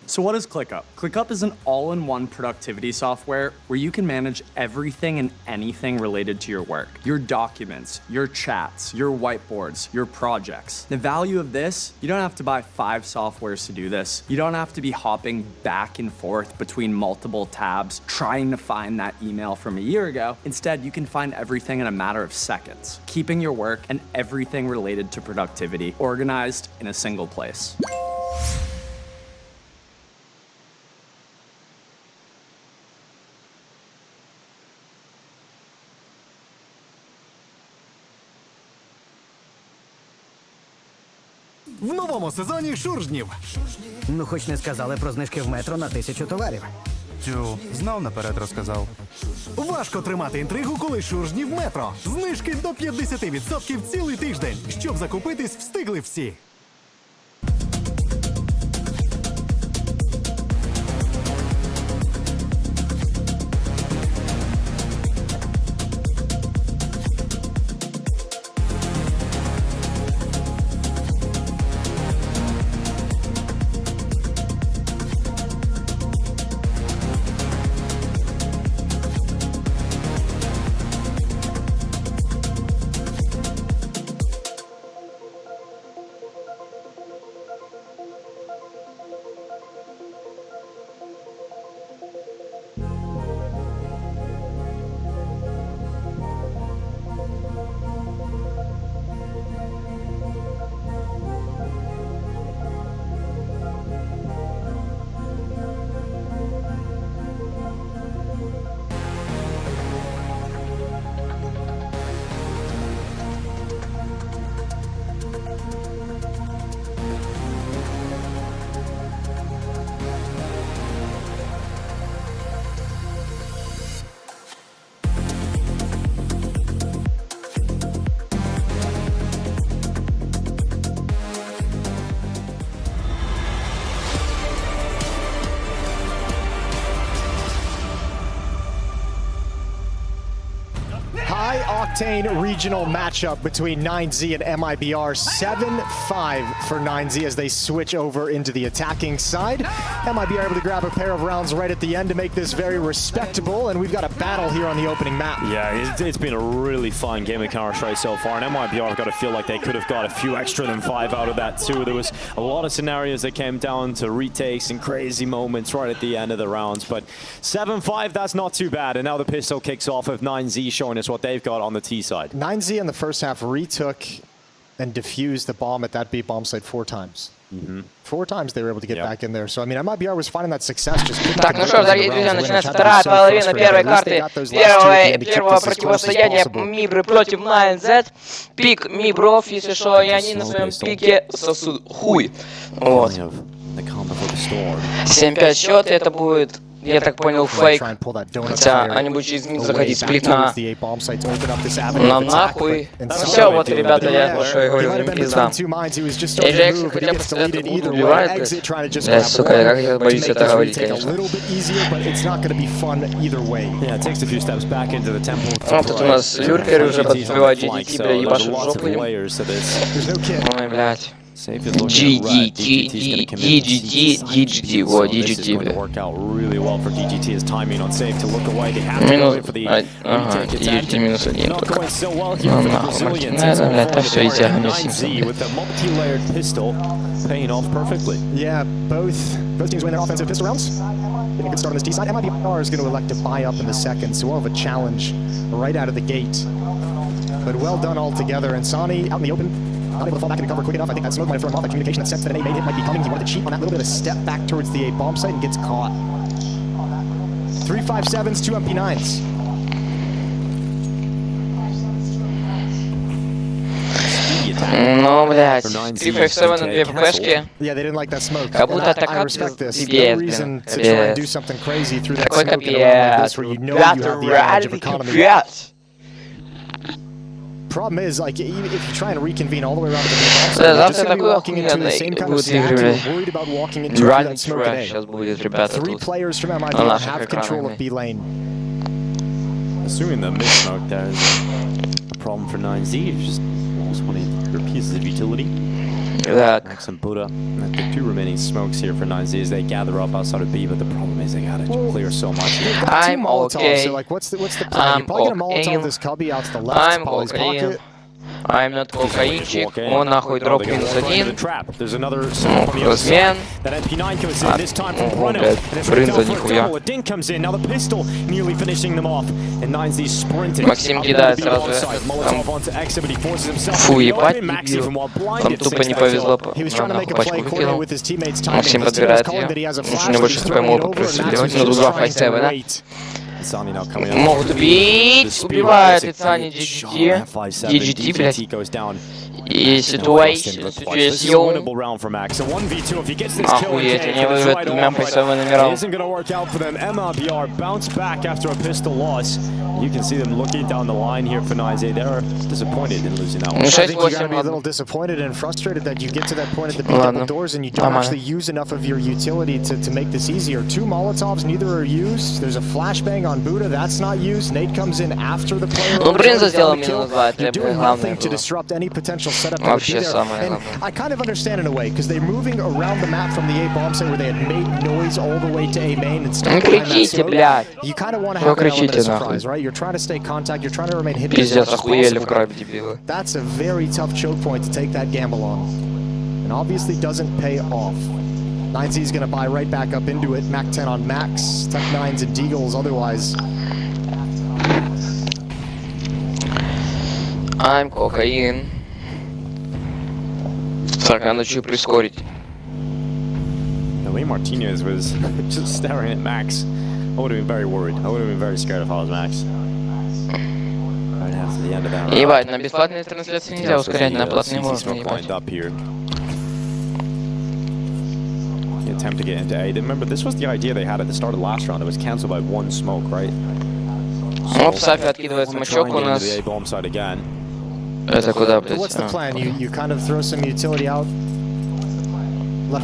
So what is ClickUp? ClickUp is an all-in-one productivity software where you can manage everything and anything related to your work. Your documents, your chats, your whiteboards, your projects. The value of this, you don't have to buy 5 softwares to do this. You don't have to be hopping back and forth between multiple tabs, trying to find that email from a year ago. Instead, you can find everything in a matter of seconds, keeping your work and everything related to productivity organized in a single place. В новому сезоні шуржнів. Ну, хоч не сказали про знижки в метро на 1000 товарів. Тю, знав наперед розказав. Важко тримати інтригу, коли шуржнів метро. Знижки до 50% цілий тиждень. Щоб закупитись, встигли всі. High-octane regional matchup between 9Z and MIBR. 7-5 for 9Z as they switch over into the attacking side. MIBR able to grab a pair of rounds right at the end to make this very respectable, and we've got a battle here on the opening map. Yeah, it's been a really fun game of Counter-Strike so far, and MIBR have got to feel like they could have got a few extra than 5 out of that too. There was a lot of scenarios that came down to retakes and crazy moments right at the end of the rounds, but 7-5, that's not too bad, and now the pistol kicks off with 9Z showing us what they've got on the T side. 9Z in the first half retook and defused the bomb at that B bomb site 4 times. 4 times they were able to get back in there. So, I mean, MIBR was finding that success. Так, ну что ж, дорогие друзья, начинается вторая половина первой карты. Первого противостояния Мибры против 9Z. Пик Мибров, если что, и они на своем пике сосут хуй. Вот. 7-5 счет, это будет... Я так понял, фейк. Хотя они будут через мид заходить сплит на нахуй. Все, вот, ребята, я что я говорю, им пизда. Эйджекс хотя бы это будет убивает, блядь, сука, как я боюсь это говорить, конечно. Вот тут у нас люркер уже подбивает GDT, бля, ебашит в жопу им. Ой, блядь. DGT, вот, DGT, бля. Минус, ага, DGT минус 1 только. Ну нахуй, Мартинеза, блядь, то все, и тягнем Yeah, both teams win their offensive pistol rounds. Getting a good start on this T side. MIBR is going to elect to buy up in the second, so we'll have a challenge right out of the gate. But well done all together, and Sani out in the open. Not able to fall back into cover quick enough. I think that smoke might have thrown him off. That communication, that sense that an A main hit might be coming. He wanted to cheat on that little bit of a step back towards the A bomb site and gets caught. 357s, 2 MP9s. Ну, блядь, 357 на 2 ППшки. Как будто атака пиздец, блин, капец. Такой капец, ребята, реально капец. Problem is, like, if you try and reconvene all the way around to the bomb site, you're just going to be walking into the same kind of stack. You're worried about walking into that smoke at A. 3 players from MIBR have control of B lane. Assuming the mid-smoke there is a problem for 9Z, just wanting your pieces of utility. Так. Max and Buddha. The two remaining smokes here for 9Z as they gather up outside of B, but the problem is they gotta clear so much. I'm okay. So like, what's the plan? You're probably gonna Molotov this cubby out to the left. I'm okay. I'm not кокаинчик. Он нахуй дроп минус один. Размен. О, блядь, Брынза нихуя. Максим кидает сразу. Фу, ебать, дебил. Там тупо не повезло. Нахуй пачку выкинул. Максим подбирает ее. Лучше не больше хп могут просвеливать. Но тут 2 5-7, да? Могут убить. Убивает Ицани DGT. DGT, блядь. И ситуация. Охуеть, они выиграют двумя пайсовыми номерами. You can see them looking down the line here for 9Z. They're disappointed in losing that one. I think you're gonna be a little disappointed and frustrated that you get to that point at the double doors and you don't actually use enough of your utility to make this easier. 2 Molotovs, neither are used. There's a flashbang on Buddha, that's not used. Nate comes in after the player. Ну, Брынза сделал минус 2, это главное to disrupt any potential setup. Вообще самое главное. I kind of understand in a way, because they're moving around the map from the A bomb site where they had made noise all the way to A main and stuff. Кричите, блядь. You kind of want to have an element of surprise, right? You're trying to stay contact, you're trying to remain hidden. Пиздец, охуели в крабе, дебилы. That's a very tough choke point to take that gamble on. And obviously doesn't pay off. 9Z is going to buy right back up into it. Mac 10 on Max, Tech 9s and Deagles otherwise. I'm кокаин. Так, надо чуть прискорить. Lee Martinez was just staring at Max. I would have been very worried. I would have been very scared if I was Max. Right after the end of that round. Ебать, на бесплатной трансляции нельзя ускорять, на платной можно, ебать. Attempt to get into A. Remember, this was the idea they had at the start of the last round. It was cancelled by 1 smoke, right? Ну, в Сафе откидывает смачок у нас. Это куда, блядь? What's the plan? You kind of throw some utility out. Ну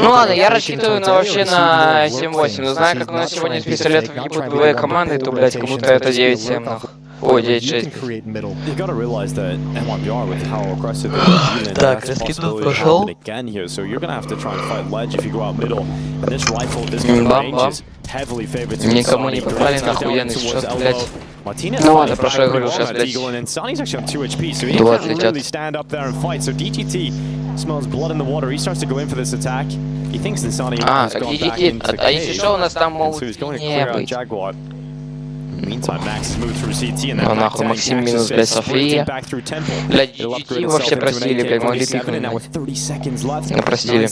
ладно, я рассчитываю вообще на 7-8, но знаю, как у нас сегодня с пистолетов ебут БВ команды, то, блядь, кому-то это 9-7, нахуй. Ой, 9-6. Так, раскидывал, пошел. Бам-бам. Никому не попали, нахуенный сейчас, блядь. Ну ладно, прошлое я говорил, сейчас, блядь. 20 летят. Smells blood in the water. He starts to go in for this attack. He thinks Insani has gone back into the если что, у нас там могут не быть. Meantime, Max has moved through CT and then нахуй, Максим минус, блядь, София. Блядь, GT вообще простили, блядь, могли пикнуть. Не простили.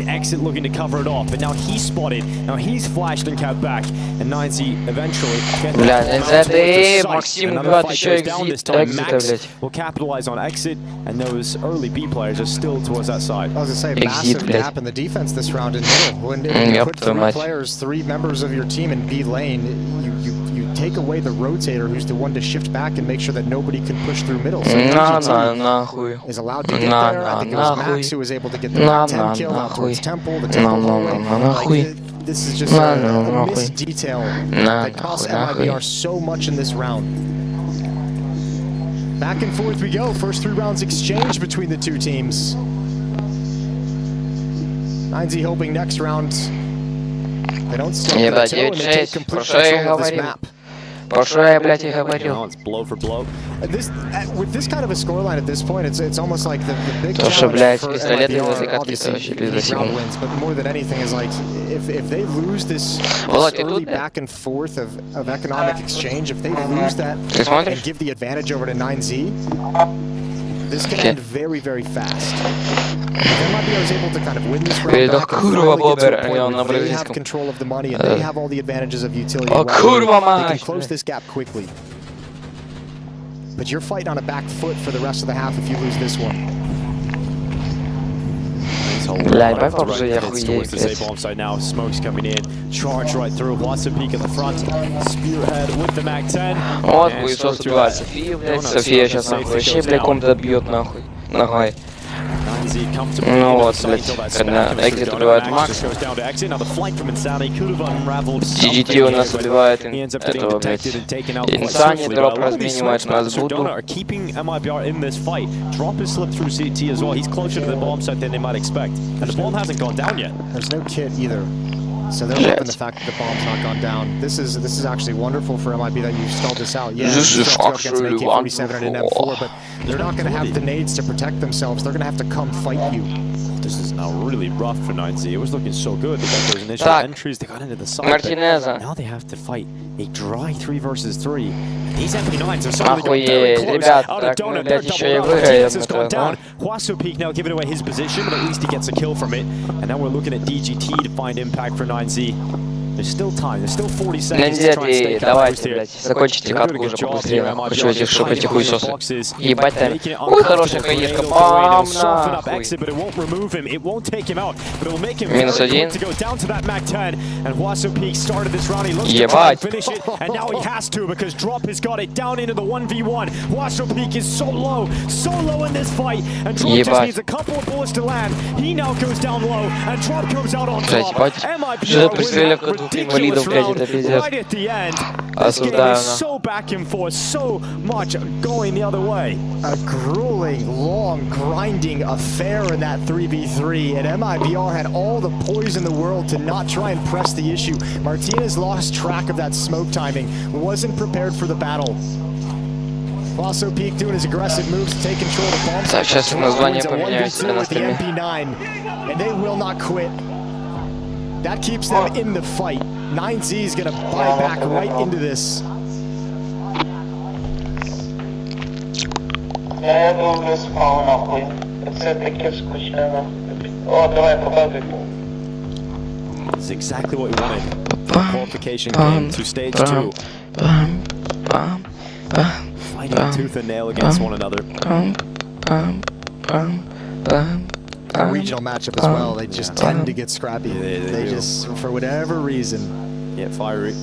Exit looking to cover it off, but now he's spotted. Now he's flashed and capped back, and 9Z eventually. Блядь, NZD, Максим убивает еще экзита, блядь. Will capitalize on exit, and those early B players are still towards that side. I was gonna say, massive gap in the defense this round in middle. When you put 3 players, 3 members of your team in B lane, you take away the rotator, who's the one to shift back and make sure that nobody can push through middle. So is allowed to get there. I think it was Max who was able to get the back 10 kill out towards Temple. The Temple this is just a missed detail that costs MIBR so much in this round. Back and forth we go. First 3 rounds exchange between the 2 teams. 9Z hoping next round they don't stop the toe and they take complete control of this map. Прошлое я, блядь, и говорил. With this kind of a scoreline at this point, it's almost like the big challenge for wins, but more than anything is like if they lose this early back and forth of economic exchange, if they lose that and give the advantage over to 9Z, this can end very, very fast. MIBR is able to kind of win this round back and finally get to a point where they have control of the money and they have all the advantages of utility. They can close this gap quickly. But you're fighting on a back foot for the rest of the half if you lose this one. Блядь, давай попозже я хуею, блядь. Now smoke's coming in, charge right through, wants a peek at the front, spearhead with the Mac 10. Вот, хуесос убивает Софию, блядь. София сейчас нахуй вообще, блядь, ком-то бьет нахуй. Ногой. Ну вот, блядь, когда Exit убивает Макс, DGT у нас убивает этого, блядь, Инсани, дроп разменивает на Сбуду. There's no kit either. So they're loving the fact that the bomb's not gone down. This is actually wonderful for MIB that you've stalled this out. Yeah, this is actually against an AK-47 and an M4, but they're not going to have the nades to protect themselves. They're going to have to come fight you. This is now really rough for 9Z. It was looking so good. They got those initial entries, they got into the side. Now they have to fight a dry 3 versus 3. These MP9s are suddenly going very close. Out of donut, they're double up. Martinez has gone down. Huasopeak now giving away his position, but at least he gets a kill from it. And now we're looking at DGT to find impact for 9Z. There's still time. There's still 40 seconds to try and stay capitalized here. Закончите катку уже побыстрее. Хочу этих, чтобы эти хуесосы. Ебать там. Ой, хорошая хаешка. Бам, нахуй. Минус 1. Ебать. And now he has to because Drop has got it down into the 1v1. Huasopeak is so low in this fight. And Drop just needs a couple of bullets to land. He now goes down low and Drop comes out on top. MIB инвалидов, блядь, это пиздец. Осуждаю, so back and forth, so much going the other way. A grueling, long, grinding affair in that 3v3, and MIBR had all the poise in the world to not try and press the issue. Martinez lost track of that smoke timing, wasn't prepared for the battle. Huasopeak doing his aggressive moves to take control of the bomb. Так, сейчас название поменяю себе на with the MP9, and they will not quit. That keeps them in the fight. 9Z is going to buy back right into this. This is exactly what we wanted. Qualification came to stage 2. Fighting tooth and nail against one another. A regional matchup as well, they just tend to get scrappy. They just, for whatever reason, get fiery.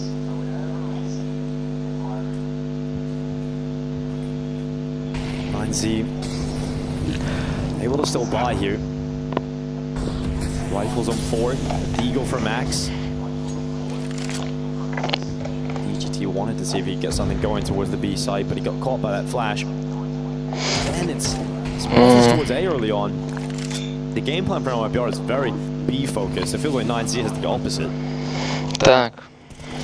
Z able to still buy here. Rifles on 4, Deagle for Max. DGT wanted to see if he could get something going towards the B side, but he got caught by that flash. And it's towards A early on. The game plan for MIBR is very B focused. It feels like 9Z has the opposite.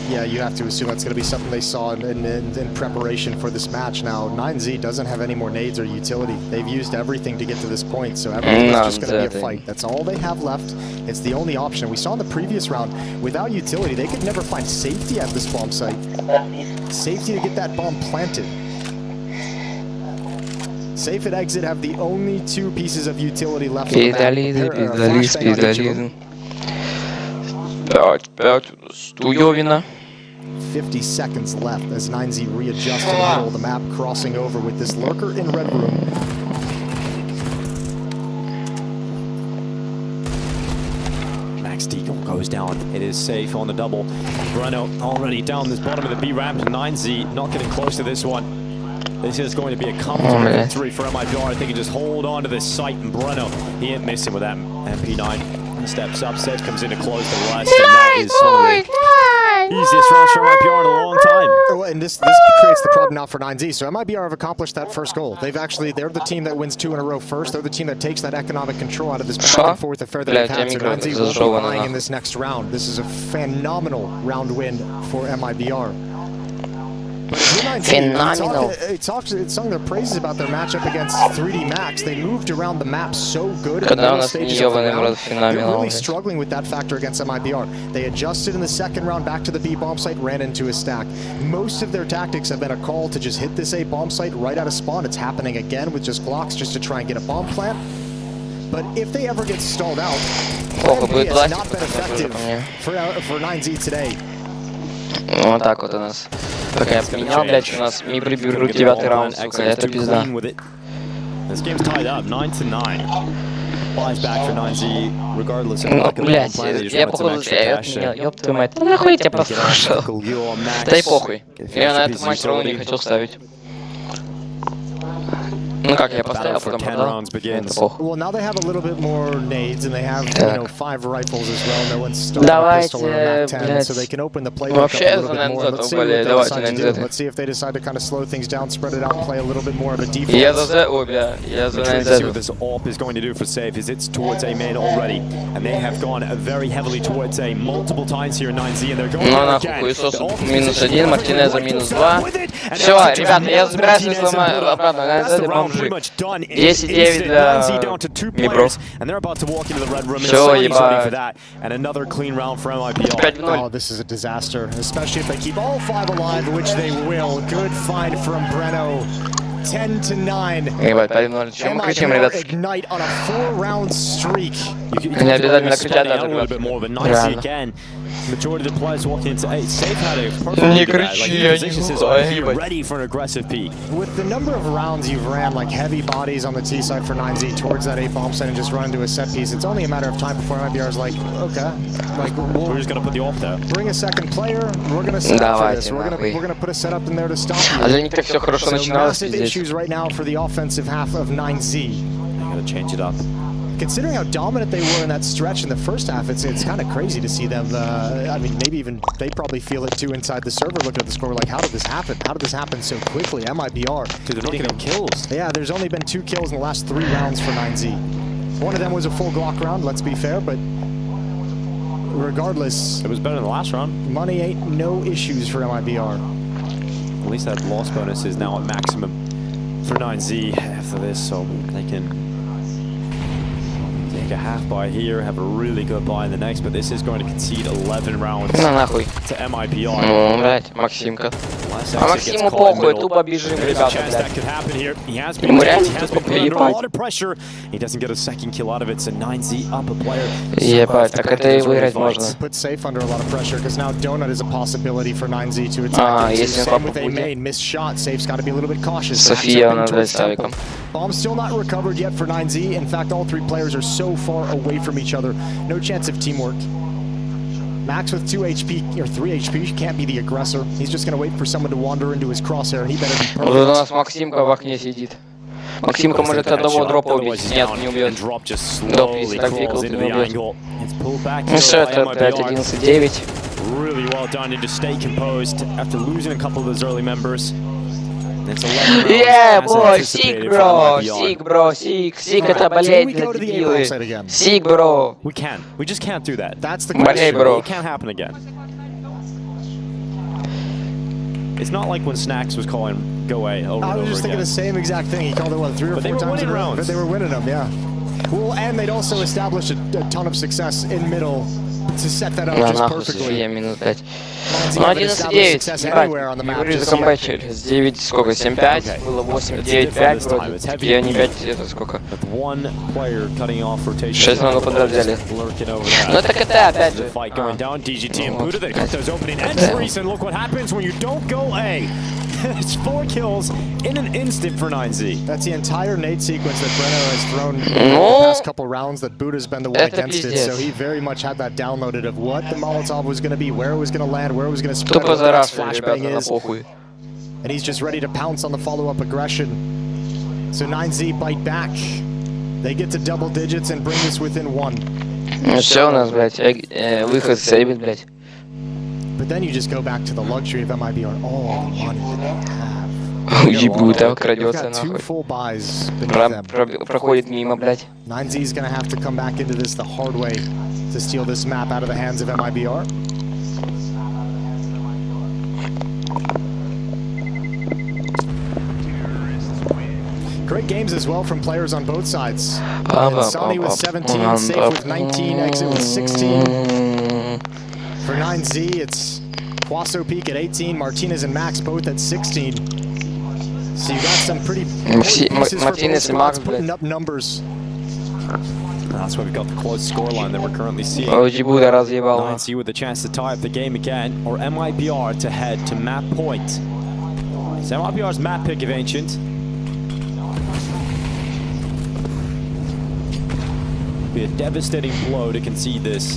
Yeah, you have to assume that's going to be something they saw in preparation for this match. Now, 9Z doesn't have any more nades or utility. They've used everything to get to this point, so everything's just going to be a fight. That's all they have left. It's the only option. We saw in the previous round, without utility, they could never find safety at this bomb site. Safety to get that bomb planted. Safe at exit have the only 2 pieces of utility left. Пиздализм. 5 50 seconds left as 9Z readjusts to the middle of the map, crossing over with this lurker in red room. Max Deagle goes down. It is safe on the double. Breno already down this bottom of the B ramp. 9Z not getting close to this one. This is going to be a comfortable victory for MIBR. I think he just hold on to this site, and Breno, he ain't missing with that MP9. Steps up, Sedge comes in to close the rest, and that is one of the easiest rounds for MIBR in a long time. Well, and this creates the problem now for 9Z. So MIBR have accomplished that first goal. They're the team that wins 2 in a row first. They're the team that takes that economic control out of this back and forth affair that they've had. So 9Z will be lying in this next round. This is a phenomenal round win for MIBR. Phenomenal. It's sung their praises about their matchup against 3D Max. They moved around the map so good in the middle stages of the round. They're really struggling with that factor against MIBR. They adjusted in the second round back to the B bomb site, ran into a stack. Most of their tactics have been a call to just hit this A bomb site right out of spawn. It's happening again with just Glocks just to try and get a bomb plant. But if they ever get stalled out, it's not been effective for 9Z today. Вот так вот у нас. Пока я поменял, блядь, у нас ми приберут 9-й раунд, сука, это пизда. This game's tied up, 9-9. Buys back for 9Z, regardless of Ну, блядь, я походу зря отменял, ёб твою мать. Ну нахуй я тебя послушал. Да и похуй. Я на этот матч ровно не хотел ставить. Ну как, я поставил, потом продал. Well, now they have a little bit more nades and they have, you know, 5 rifles as well. No one's still a pistol or a MAC-10, so they can open the playbook up a little bit more. Let's see what they decide to do. Let's see if they decide to kind of slow things down, spread it out, and play a little bit more of a defense. Я за Z, ой, бля, я за Let's see what this AWP is going to do for Safe, is it's towards A main already, and they have gone very heavily towards A multiple times here in 9Z, and they're going ну нахуй, хуесос, -1, Мартинеза -2. Все, ребята, я забираюсь обратно на Z, бомжи. 10-9 для Мибро. Все, ебать. 5-0. Oh, this is a disaster, especially if they keep all 5 alive, which they will. Good find from Breno. 10-9. Ебать, 5-0. Чем мы кричим, ребят? Ignite on a 4-round streak. Не обязательно кричать даже, ребят. Majority of the players walking into 8. Safe had a Не perfect кричи, я не знаю. ready for an aggressive peak. With the number of rounds you've ran like heavy bodies on the T side for 9Z towards that A bomb site and just run into a set piece, it's only a matter of time before MIBR's like, okay, like we're just gonna put the AWP there. Bring a second player. We're gonna set up for this. We're gonna put a setup in there to stop you. А для них так все хорошо начиналось Massive здесь. issues right now for the offensive half of 9Z. They gotta change it up. Considering how dominant they were in that stretch in the first half, it's kind of crazy to see them. I mean, maybe even they probably feel it too inside the server. Looking at the score, like, how did this happen? How did this happen so quickly? MIBR. Dude, they're not getting kills. Yeah, there's only been 2 kills in the last 3 rounds for 9Z. One of them was a full Glock round, let's be fair, but regardless, it was better than the last round. Money ain't no issues for MIBR. At least that loss bonus is now at maximum for 9Z after this, so they can take a half buy here, have a really good buy in the next, but this is going to concede 11 rounds to MIBR. Ну, блядь, Максимка. А Максиму похуй, тупо бежим, ребята, блядь. Ему реально тупо ебать. Ебать, так это и выиграть можно. Put Safe under a lot of pressure because now Donut is a possibility for 9Z to attack. А, если Same with A main, missed shot. Safe's got to be a little bit cautious. София, надо дать савиком. Bomb still not recovered yet for 9Z. In fact, all 3 players are so far away from each other. No chance of teamwork. Max with 2 HP or 3 HP can't be the aggressor. He's just going to wait for someone to wander into his crosshair, and he better be perfect. Вот у нас Максимка в окне сидит. Максимка может одного дропа убить. Нет, не убьет. Дроп, если так двигался, не убьет. Ну что это, блядь, 11-9. Really well done to stay composed after losing a couple of those early members. Yeah, boy, sick, bro, sick, bro, sick, это болеть для дебилы. Sick, bro. We can. We just can't do that. That's the question. Bro. It can't happen again. It's not like when Snacks was calling go A over and over again. I was just thinking the same exact thing. He called it, what, 3 or 4 times in a row? But they were winning them, yeah. Well, and they'd also established a ton of success in middle to set that up just perfectly. Минут 5. Ну, 11-9, ебать, говорю, закомбачили. С 9, сколько, 7-5, было 8-9-5 вроде. Такие они 5, это сколько? 6 много подряд взяли. Ну, это КТ, опять же. It's 4 kills in an instant for 9Z. That's the entire nade sequence that Breno has thrown in the past couple rounds that Buddha's been the one against it, so he very much had that downloaded of what the Molotov was going to be, where it was going to land, where it was going to spread, what the next flashbang is. And he's just ready to pounce on the follow-up aggression. So 9Z bite back. They get to double digits and bring this within 1. Ну все у нас, блядь, выход сейвит, блядь. But then you just go back to the luxury of MIBR. All the money that they have. Ебута, крадется нахуй. 2 full buys beneath them. Проходит мимо, блядь. 9Z is going to have to come back into this the hard way to steal this map out of the hands of MIBR. Great games as well from players on both sides. Sonny with 17, Safe with 19, Exit with 16. For 9Z, it's Quaso Peak at 18, Martinez and Max both at 16. So you got some pretty Martinez and Max putting up numbers. That's why we've got the close scoreline that we're currently seeing. 9Z with a chance to tie up the game again, or MIBR to head to map point. It's MIBR's map pick of Ancient. Be a devastating blow to concede this.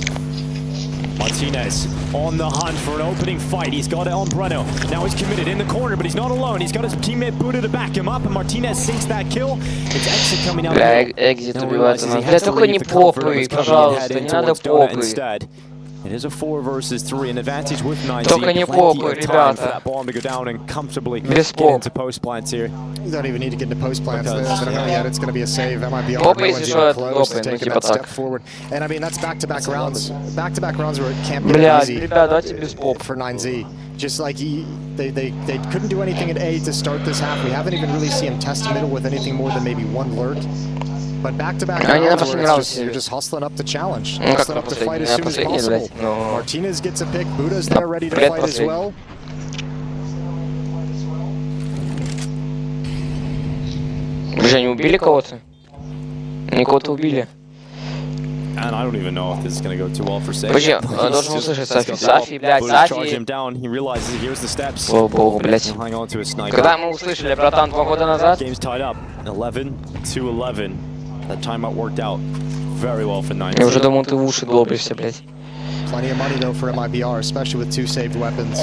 Martinez on the hunt for an opening fight. He's got it on Breno. Now he's committed in the corner, but he's not alone. He's got his teammate Buddha to back him up, and Martinez sinks that kill. It's Exit coming out. Бля, Экзит убивается. Бля, только не попы, пожалуйста, не надо попы. It is a 4 versus 3, an advantage with 9. Только не попы, ребята. Без поп. You don't even need to get into post plants. Yet it's going to be a save. MIBR Попы, если что, это допы, ну типа так. And I mean that's back-to-back rounds. Back-to-back rounds where it can't be easy. Ребят, давайте без поп. For 9Z. Just like they couldn't do anything at A to start this half. We haven't even really seen him test middle with anything more than maybe one lurk. But back-to-back rounds where you're just hustling up the challenge, hustling up the fight as soon as possible. Martinez gets a pick, Buddha's there ready to fight as well. Бля, не убили кого-то? Не кого-то убили. And I don't even know if this is going to go too well for Safi. Подожди, должен услышать Сафи. Сафи, блядь, Сафи. Слава богу, блядь. Когда мы услышали, братан, 2 года назад? Game's tied up, 11-11. That timeout worked out very well for 9. Я уже думал, ты в уши долбишься, блядь. Plenty of money though for MIBR, especially with 2 saved weapons.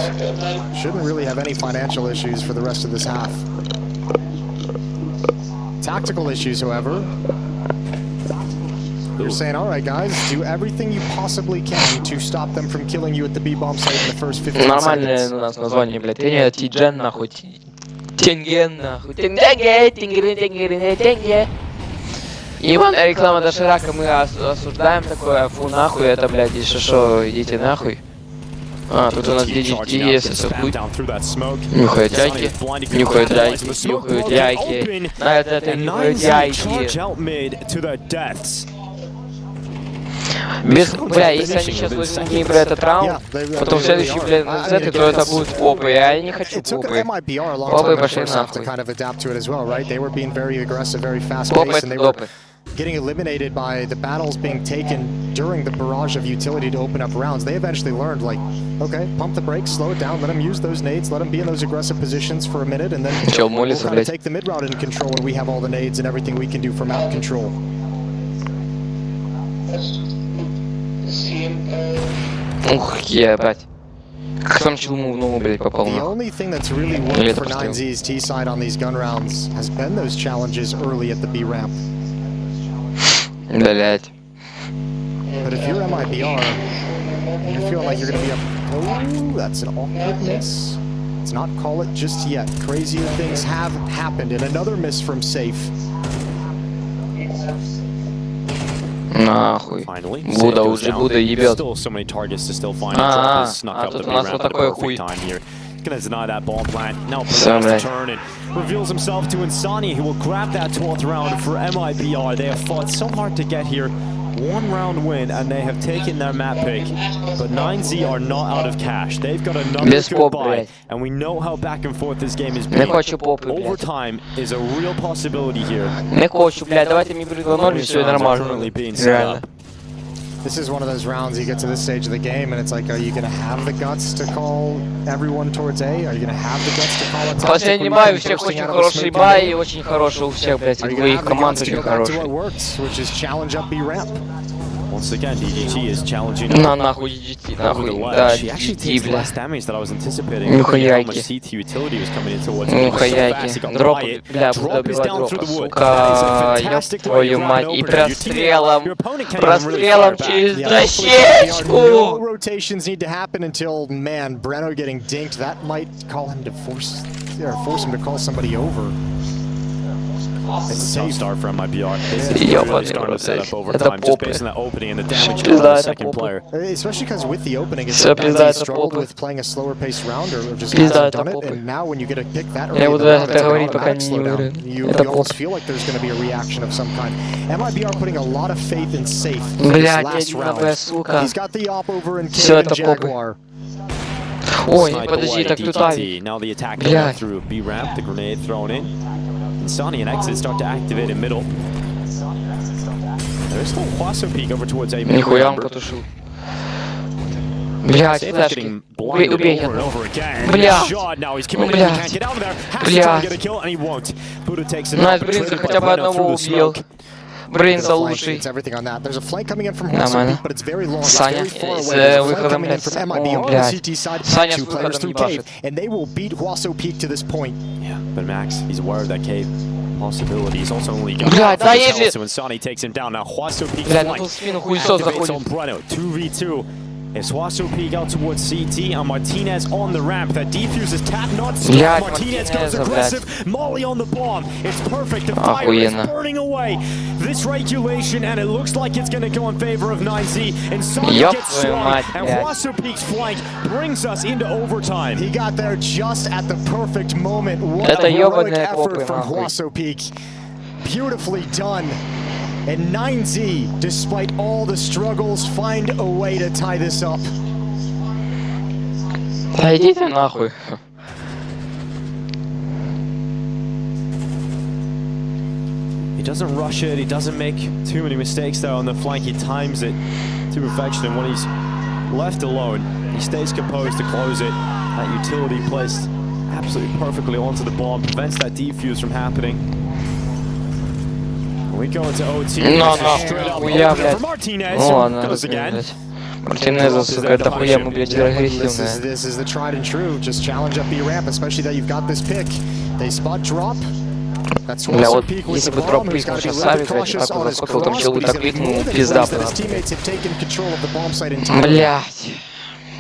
Shouldn't really have any financial issues for the rest of this half. Tactical issues, however. You're saying, all right, guys, do everything you possibly can to stop them from killing you at the B-bomb site in the first 15 seconds. Нормальное у нас название, блядь. Тиджен, нахуй. Тенген, нахуй. Тенге. Иван, реклама доширака, мы осуждаем такое. Фу, нахуй это, блядь, и шо, идите нахуй. А, тут у нас DDTS, это хуй. Нюхают яйки, нюхают яйки, нюхают яйки. На это нюхают яйки. Без, бля, если они сейчас возьмут не про этот раунд, потом следующий, бля, Z, то это будет попы, а я не хочу попы. Попы пошли нахуй. Попы это допы. Getting eliminated by the battles being taken during the barrage of utility to open up rounds, they eventually learned, like, okay, pump the brakes, slow it down, let them use those nades, let them be in those aggressive positions for a minute, and then we'll kind of take the mid round in control when we have all the nades and everything we can do for map control. Ух, ебать. Как там челму в ногу, блядь, попал? The only thing that's really worked for 9Z's T side on these gun rounds has been those challenges early at the B ramp. Блять. But if you're MIBR, and you're feeling like you're gonna be up, oh, that's an awkward miss. Let's not call it just yet. Crazier things have happened, and another miss from Safe. Нахуй. Буда уже, Буда ебет. Still so many targets to still find. Тут у нас вот такой хуй. Gonna deny that bomb plant. Now Blast turn and reveals himself to Insani, who will grab that 12th round for MIBR. They have fought so hard to get here. 1 round win, and they have taken their map pick. But 9Z are not out of cash. They've got another good buy, and we know how back and forth this game is being. Overtime is a real possibility here. Не хочу, блядь, давайте мне приготовили, все нормально. Реально. This is one of those rounds you get to this stage of the game and it's like, are you going to have the guts to call everyone towards A? Are you going to have the guts to call it? Последний бай, у всех очень хороший бай и очень хороший у всех, блядь, двоих команд очень хорошие. Which is challenge up B ramp. Once again, DGT is challenging. На нахуй DGT, нахуй, да, DGT, бля. Нюхаяйки. Нюхаяйки. Дроп, бля, буду добивать дропа, сука, ёб твою мать. И прострелом через дощечку. Rotations need to happen until, man, Breno getting dinked. That might call him to force him to call somebody over. It's a tough start for MIBR. Ёбаный рот, это попы. Пизда, это попы. Especially because with the opening, it's struggled with playing a slower paced round or just hasn't done it. And now when you get a pick that early, you almost feel like there's going to be a reaction of some kind. MIBR putting a lot of faith in Safe for this last round. He's got the op over in Jaguar. Ой, подожди, так тут Ави. Now the attack going through B ramp, the grenade thrown in. Insani and Exit start to activate in middle. There's still Huaso peek over towards A. Нихуя он потушил. Блядь, флешки. Убей его. Блядь. Блядь. Блядь. Найс, блин, хотя бы одного убил. Брейнса лучший. Нормально. Саня с выходом, блядь. О, блядь. Саня с выходом не башит. But Max, he's aware of that cave possibility. He's also only got when Sonny takes him down. Now Huaso Peak activates on Breno. 2v2. It's Huaso Peak out towards CT and Martinez on the ramp. That defuse is tapped, not stuck. Martinez goes aggressive. Molly on the bomb. It's perfect. The fire is burning away. This regulation, and it looks like it's going to go in favor of 9Z. And Sonny gets swung, and Huaso Peak's flank brings us into overtime. He got there just at the perfect moment. What a heroic effort from Huaso Peak. Beautifully done. And 9Z, despite all the struggles, find a way to tie this up. Да идите нахуй. He doesn't rush it, he doesn't make too many mistakes though on the flank, he times it to perfection, and when he's left alone, he stays composed to close it. That utility placed absolutely perfectly onto the bomb, prevents that defuse from happening. We go into OT. Хуя, блядь. Ну ладно, блядь. Мартинеза, сука, это хуя, мы, блядь, агрессивная. This is the tried and true. Just challenge up B ramp, especially that you've got this pick. They spot drop. Бля, вот если бы дроп прыгнул сейчас Сави, блядь, так вот заскокал, там челу так кликнул, пизда, блядь.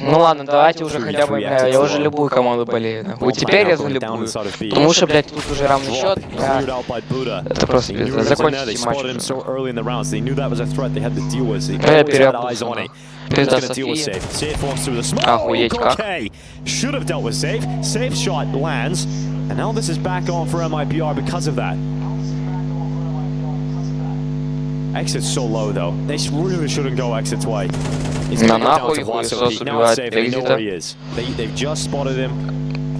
Ну ладно, давайте уже хотя бы, бля, я уже любую команду болею, нахуй. Теперь я за любую. Потому что, блядь, тут уже равный счет. Это просто пизда. Закончите матч. Я переобулся. Пизда София. Охуеть как. And now this is back on for MIBR because of that. Exit's so low though. They really shouldn't go Exit's way. He's going down to Huaso. Now it's safe. They know where he is. They've just spotted him.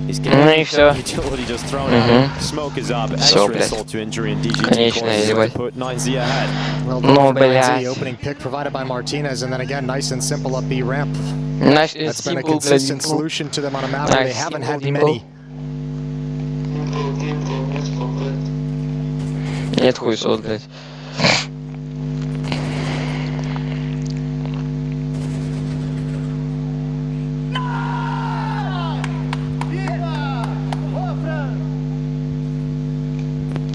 He's getting utility just thrown out. Smoke is up. Extra insult to injury and DGT put 9Z ahead. Well done by 9Z. Opening pick provided by Martinez, and then again nice and simple up B ramp. Nice and That's been a consistent solution to them on a map where they haven't had many. Нет хуесос, блядь.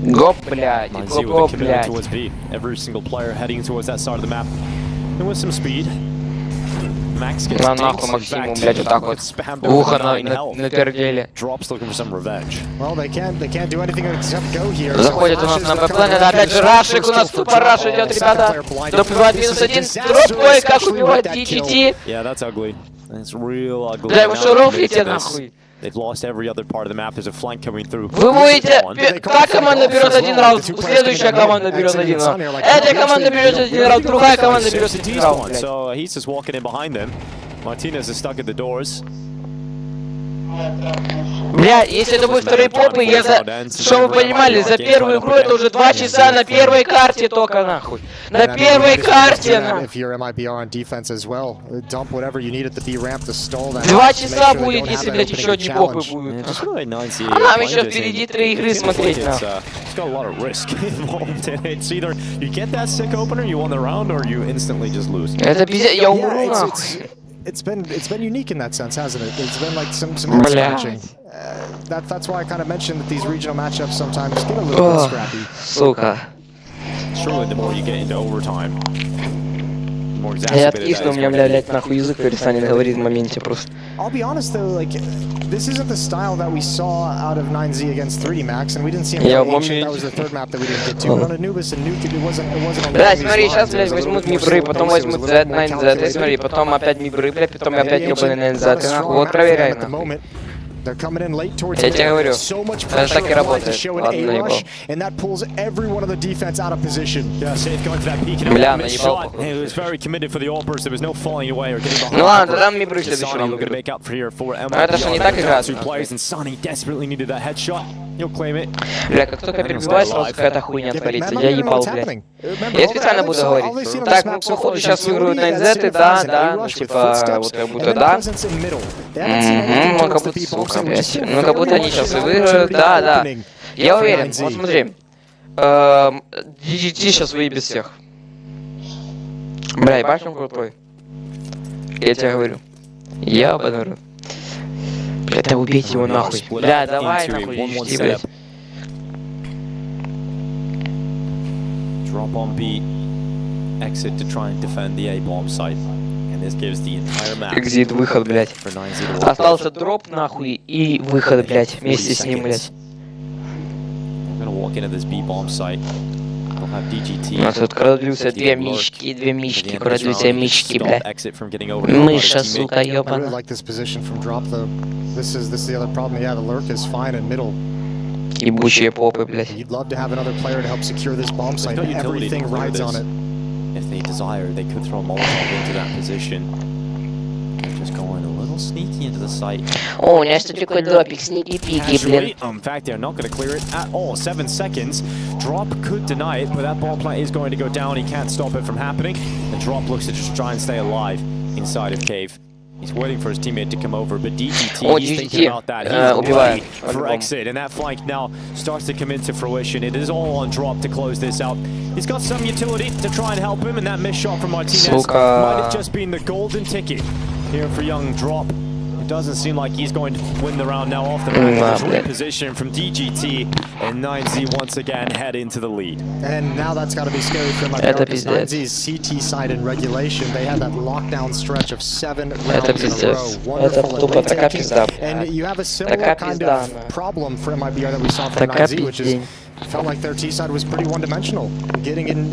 Гоп, блядь, гоп, блядь. Every single player heading towards that side of the map. And with some speed. Max gets нахуй Максиму, блядь, вот так вот. Ухо на перделе. Drops looking for some revenge. Well, they can't do anything except go here. Заходит у нас на Б-план, это опять же Рашик, у нас тупо Раш идет, ребята. Дроп убивает -1, дроп, ой, как убивает DGT. Yeah, that's ugly. That's real ugly. Бля, вы что, рофлите нахуй? They've lost every other part of the map. There's a flank coming through. Вы будете... Та команда берет один раунд, следующая команда берет один раунд. Эта команда берет один раунд, другая команда берет один раунд. So he's just walking in behind them. Martinez is stuck at the doors. Бля, если это будет вторые попы, я за... Что вы понимали, за первую игру это уже 2 часа на первой карте только, нахуй. На первой карте, нахуй. 2 часа будет, если, блядь, еще одни попы будут. А нам еще впереди 3 игры смотреть, нахуй. It's got a lot of risk involved in it. It's either you get that sick opener, you won the round, or you instantly just lose. Это пиздец, я умру, нахуй. It's been unique in that sense, hasn't it? It's been like some matching. That's why I kind of mentioned that these regional matchups sometimes get a little bit scrappy. Сука. Surely the more you get into overtime, the more Я exacerbated откисну, у меня, блядь, нахуй язык перестанет говорить в моменте просто. I'll be honest though, like this isn't the style that we saw out of 9Z against 3D Max, and we didn't see him play Ancient. That was the third map that we didn't get to. But on Anubis and Nuke, it wasn't on the Блядь, смотри, сейчас, блядь, возьмут мибры, потом возьмут Z, 9Z, и смотри, потом опять мибры, блядь, потом опять ебаный 9Z, и нахуй, вот проверяй, нахуй. Я тебе говорю, это так и работает. Ладно, наебал. Бля, наебал. Ну ладно, тогда мибры в следующем раунде. А это что, не так играть? Бля, как только перебиваю, сразу какая-то хуйня творится. Я ебал, блядь. Я специально буду говорить. Так, ну, походу, сейчас выиграют 9Z, да, ну, типа, вот как будто да. Ну, как будто, сука, блядь. Ну, как будто они сейчас и выиграют, да. Я уверен, вот смотри. DGT сейчас выебет всех. Бля, ебать он крутой. Я тебе говорю. Я ободрю. Бля, да убейте его нахуй. Бля, давай нахуй, DGT, блядь. Drop on B, exit to try and defend the A bomb site, and this gives the entire map. Экзит, выход, блядь. Остался дроп нахуй и выход, блядь, вместе с ним, блядь. I'm gonna walk into this B bomb site. They'll have DGT. У нас тут крадутся две мишки, крадутся мишки, блядь. Мыша, сука, I really ёбана. like this position from drop though. This is the other problem. Yeah, the lurk is fine in middle. Ебучие попы, блядь. You'd love to have another player to help secure this bomb site. Everything rides on it. If they desire, they could throw a Molotov into that position. Just going a little sneaky into the site. О, у меня есть тут такой дропик, сники-пики, блин. In fact, they're not going to clear it at all. 7 seconds. Drop could deny it, but that bomb plant is going to go down. He can't stop it from happening. And Drop looks to just try and stay alive inside of Cave. He's waiting for his teammate to come over, but DGT, he's thinking about that. He's ready for exit, and that flank now starts to come into fruition. It is all on Drop to close this out. He's got some utility to try and help him, and that missed shot from Martinez might have just been the golden ticket here for young Drop. It doesn't seem like he's going to win the round now off the back of his reposition from DGT, and 9Z once again head into the lead. And now that's got to be scary for my because 9Z's CT side in regulation. They had that lockdown stretch of 7 rounds in a row. Wonderful at late taking. And you have a similar kind of problem for MIBR that we saw from 9Z, which is felt like their T side was pretty one-dimensional, getting in,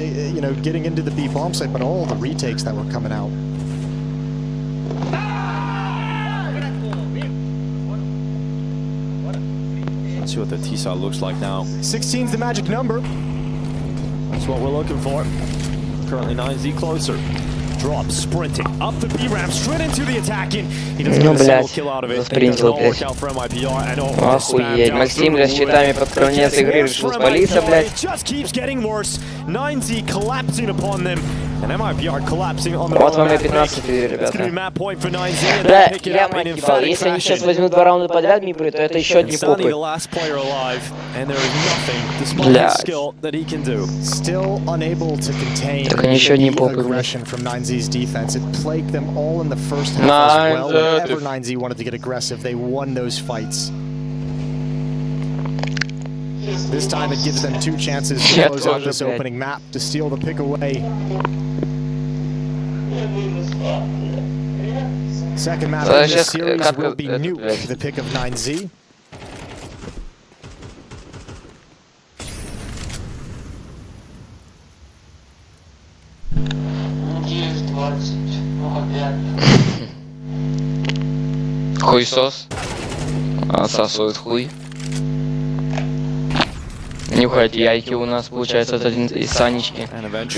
getting into the B bomb site, but all the retakes that were coming out. Let's see what the T-side looks like now. 16's the magic number. That's what we're looking for. Currently 9Z closer. Drop sprinting up the B ramp straight into the attacking. He doesn't get a single kill out of it. It does not work out for MIBR and Охуеть, Максим, блядь, с щитами под конец игры решил спалиться, блядь. It just keeps getting worse. 9Z collapsing upon them. And MIBR collapsing on the Вот вам и 15 ребята. Да, я мать ебал. Если они сейчас возьмут 2 раунда подряд мипры, то это еще одни попы. Блядь. Still unable to contain the aggression from 9Z's defense. It plagued them all in the first half as well. Whenever 9Z wanted to get aggressive, they won those fights. This time it gives them 2 chances to close out this opening map, to steal the pick away. Second map in this series will be Nuke, the pick of 9Z. Хуесос. Отсасывает хуй. Нюхать яйки у нас, получается, это один из Санечки.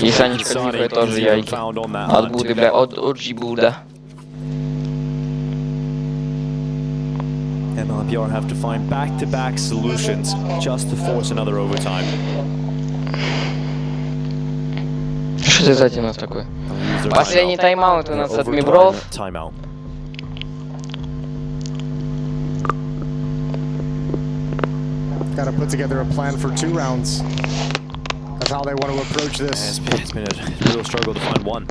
И Санечка нюхает тоже яйки. От Буды, бля, от G-Буда. MIBR have to find back-to-back solutions just to force another overtime. Что это за тема такой? Последний тайм-аут у нас от Мибров. Got to put together a plan for 2 rounds. That's how they want to approach this. It's been a real struggle to find one.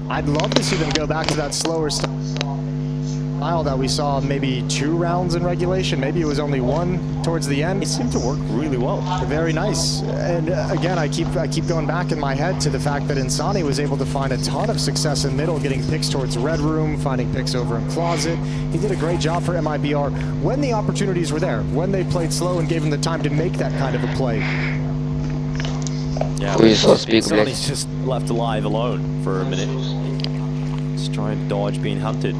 I'd love to see them go back to that slower style that we saw maybe 2 rounds in regulation. Maybe it was only 1 towards the end. It seemed to work really well. Very nice. And again, I keep going back in my head to the fact that Insani was able to find a ton of success in middle, getting picks towards Red Room, finding picks over in Closet. He did a great job for MIBR when the opportunities were there, when they played slow and gave him the time to make that kind of a play. Yeah, Insani's just left alive alone for a minute. Just trying to dodge being hunted.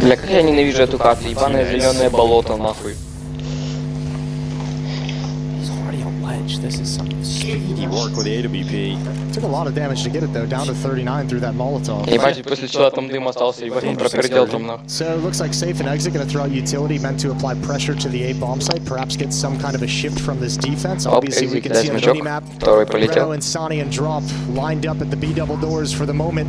Бля, как я ненавижу эту карту, ебаное зеленое болото, нахуй. This is some speedy work with the AWP. Took a lot of damage to get it though, down to 39 through that Molotov. Ебать, после чего там дым остался, ебать, он пропердел там, нахуй. So it looks like safe and exit gonna throw out utility meant to apply pressure to the A bomb site, perhaps get some kind of a shift from this defense. Obviously we can see on the minimap, Renault and Sonny and Drop lined up at the B double doors for the moment.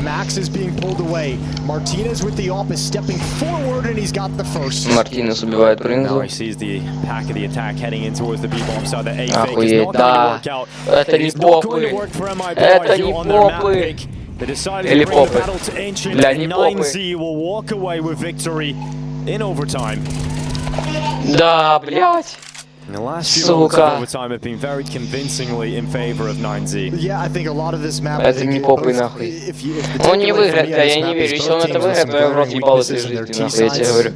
Max is being pulled away. Martinez with the op is stepping forward, and he's got the first. Мартинес убивает Now Бринзу. he sees the pack of the attack heading in towards the B-bomb, so the A fake is Охуеть, not going to да. work out. Это не It's not going to попы. work for MIBR Это here не on their map попы. pick. They decided Или to bring the попы. battle to Ancient, Бля, and не попы. 9Z will walk away with victory in overtime. Да, блядь. And the last few moments of Сука. overtime have been very convincingly in favor of 9Z. Yeah, I think a lot of this map. Это не попы, нахуй. Он не выиграет, бля, я не верю. Если он это выиграет, то я в рот ебал этой жизни, нахуй, я тебе говорю.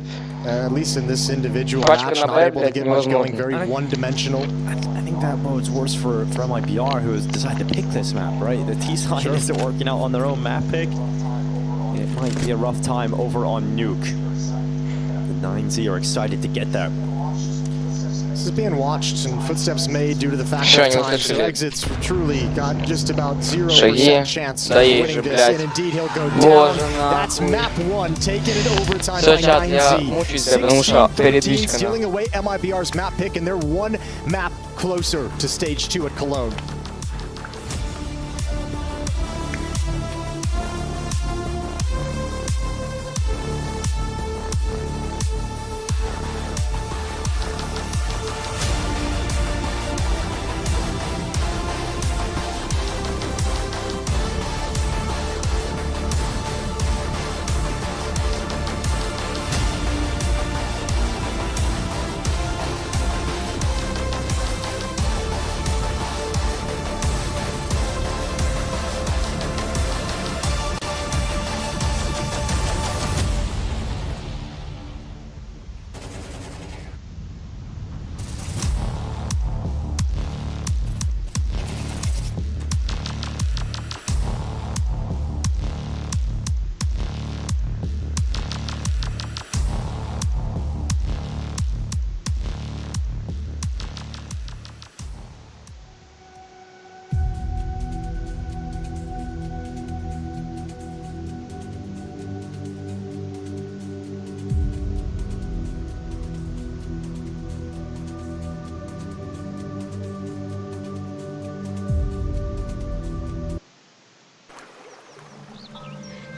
At least in this individual Пачка match, на not Б, able to блядь, get much going, невозможно. very one-dimensional. I think that bodes worse for MIBR, who has decided to pick this map, right? The T-side isn't working out on their own map pick. It might be a rough time over on Nuke. The 9Z are excited to get there. This is being watched and footsteps made due to the fact Еще that не times услышали. exits truly got just about 0% Шаги. chance of Да есть winning же, this, блядь. and indeed he'll go Боже, down. That's нахуй. map 1, taking it overtime Всё, by чат, я 9Z. мучаюсь, бля, потому что 16-13, передвижка, stealing away MIBR's map pick, and they're one map closer to stage 2 at Cologne.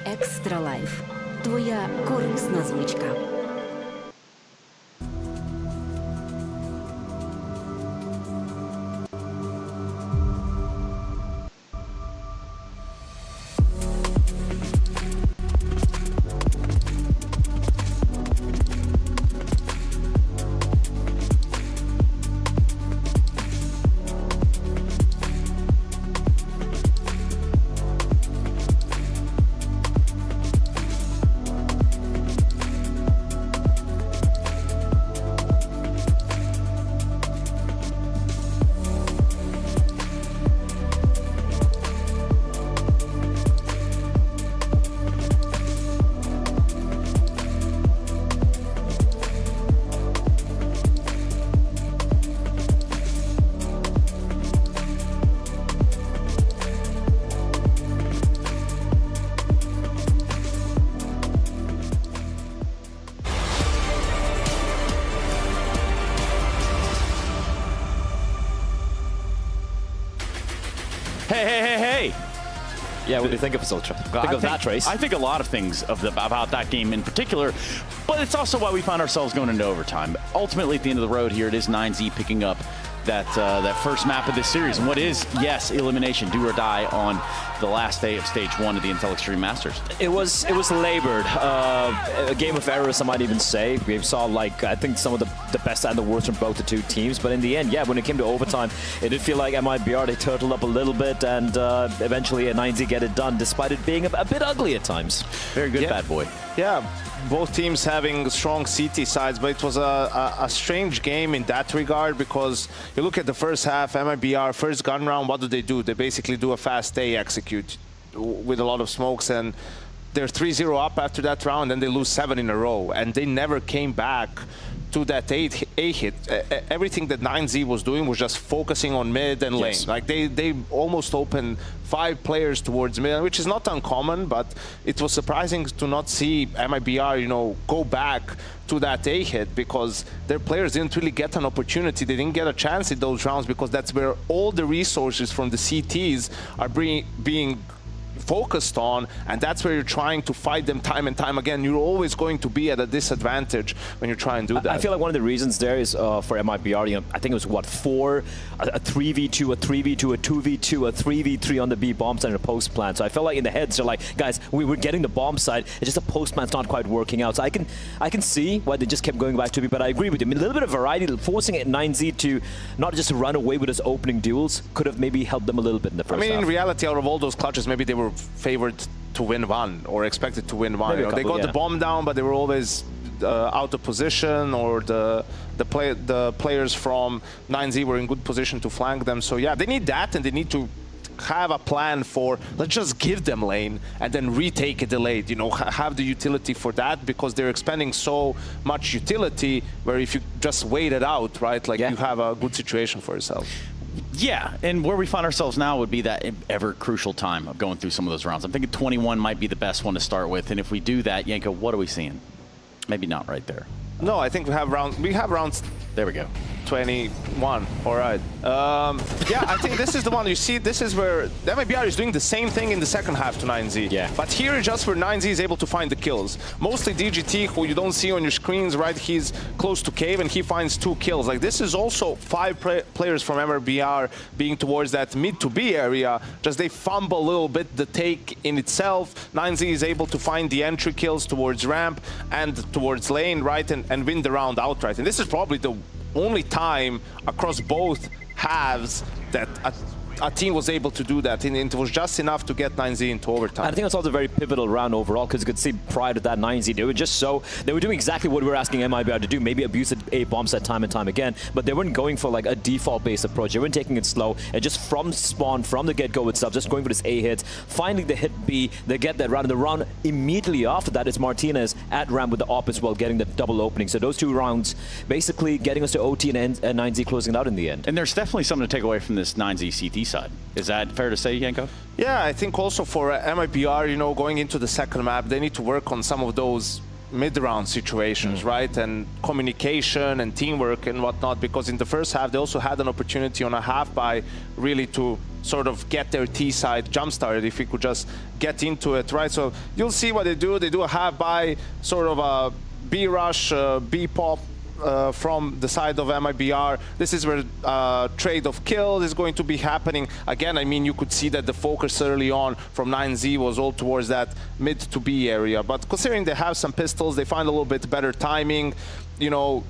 Екстра Лайф. Твоя корисна звичка. Hey! Yeah, what do you think of Soldier? Think of that race. I think a lot of things about that game in particular, but it's also why we found ourselves going into overtime. Ultimately, at the end of the road here, it is 9Z picking up that first map of this series. And what is, yes, elimination, do or die on the last day of stage 1 of the Intel Extreme Masters. It was labored. A game of errors, I might even say. We saw, like, I think some of the best and the worst from both the two teams. But in the end, yeah, when it came to overtime, it did feel like MIBR, they turtled up a little bit, and eventually a 9Z get it done, despite it being a bit ugly at times. Very good, bad boy. Yeah, both teams having strong CT sides, but it was a strange game in that regard, because you look at the first half, MIBR, first gun round, what do? They basically do a fast A execute with a lot of smokes, and they're 3-0 up after that round, and they lose 7 in a row, and they never came back to that A hit. Everything that 9Z was doing was just focusing on mid and lane. Yes. Like they almost opened 5 players towards mid, which is not uncommon, but it was surprising to not see MIBR, you know, go back to that A hit, because their players didn't really get an opportunity. They didn't get a chance in those rounds, because that's where all the resources from the CTs are being focused on, and that's where you're trying to fight them time and time again. You're always going to be at a disadvantage when you try and do that. I feel like one of the reasons there is for MIBR, you know, I think it was what, 4, a 3v2, a 3v2, a 2v2, a 3v3 on the B bomb side and a post plant. So I felt like in the heads they're like, guys, we were getting the bomb side, it's just the post plant's not quite working out. So I can see why they just kept going back to B, but I agree with you. I mean, a little bit of variety, forcing it 9Z to not just run away with his opening duels could have maybe helped them a little bit in the first half. In reality, out of all those clutches, maybe they were favored to win one or expected to win one. You know, they got the bomb down, but they were always out of position, or the players from 9Z were in good position to flank them. So yeah, they need that, and they need to have a plan for, let's just give them lane and then retake a delayed, you know, have the utility for that, because they're expending so much utility, where if you just wait it out, right, like you have a good situation for yourself. Yeah, and where we find ourselves now would be that ever crucial time of going through some of those rounds. I'm thinking 21 might be the best one to start with, and if we do that, Yanko, what are we seeing? Maybe not right there. No, I think we have rounds. There we go. 21. All right. Yeah, I think this is the one. You see, this is where the MIBR is doing the same thing in the second half to 9Z. Yeah. But here is just where 9Z is able to find the kills. Mostly DGT, who you don't see on your screens, right? He's close to Cave and he finds 2 kills. Like, this is also 5 players from MIBR being towards that mid to B area. Just they fumble a little bit the take in itself. 9Z is able to find the entry kills towards ramp and towards lane, right? And win the round outright. And this is probably the only time across both halves that a team was able to do that, and it was just enough to get 9Z into overtime. I think it's also a very pivotal round overall, because you could see prior to that 9Z, they were doing exactly what we were asking MIBR to do, maybe abuse A bomb set time and time again, but they weren't going for like a default-based approach. They weren't taking it slow, and just from spawn, from the get-go itself, just going for this A hit, finding the hit B, they get that round. And the round immediately after that is Martinez at ramp with the op as well, getting the double opening. So those 2 rounds basically getting us to OT and 9Z closing it out in the end. And there's definitely something to take away from this 9Z CT side. Is that fair to say, Yanko? Yeah, I think also for MIBR, you know, going into the second map, they need to work on some of those mid-round situations, right? And communication and teamwork and whatnot, because in the first half, they also had an opportunity on a half-buy really to sort of get their T side jump-started, if we could just get into it, right? So you'll see what they do. They do a half-buy, sort of a B-rush, B-pop, from the side of MIBR. This is where trade of kills is going to be happening. Again, I mean, you could see that the focus early on from 9Z was all towards that mid to B area. But considering they have some pistols, they find a little bit better timing, you know,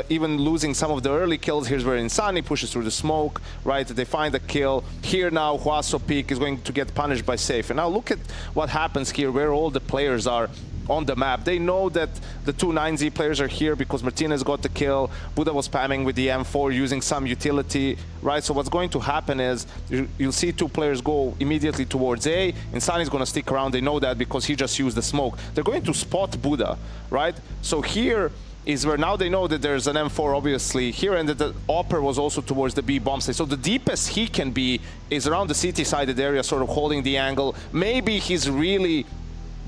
even losing some of the early kills. Here's where Insani pushes through the smoke, right? They find a kill. Here now, Huaso Peak is going to get punished by Safe. And now look at what happens here, where all the players are on the map. They know that the 2 9Z players are here because Martinez got the kill. Buddha was spamming with the M4 using some utility, right? So what's going to happen is you'll see 2 players go immediately towards A. Insani's going to stick around. They know that because he just used the smoke. They're going to spot Buddha, right? So here is where now they know that there's an M4 obviously here, and that the Opper was also towards the B bomb site. So the deepest he can be is around the CT-sided area, sort of holding the angle. Maybe he's really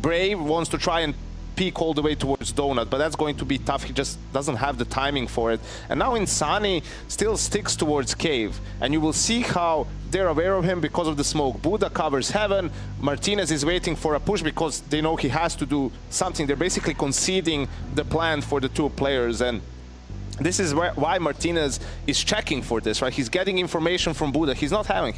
brave, wants to try and peek all the way towards Donut, but that's going to be tough. He just doesn't have the timing for it. And now Insani still sticks towards Cave, and you will see how they're aware of him because of the smoke. Buddha covers Heaven. Martinez is waiting for a push because they know he has to do something. They're basically conceding the plan for the 2 players, and this is why Martinez is checking for this, right? He's getting information from Buddha. He's not having,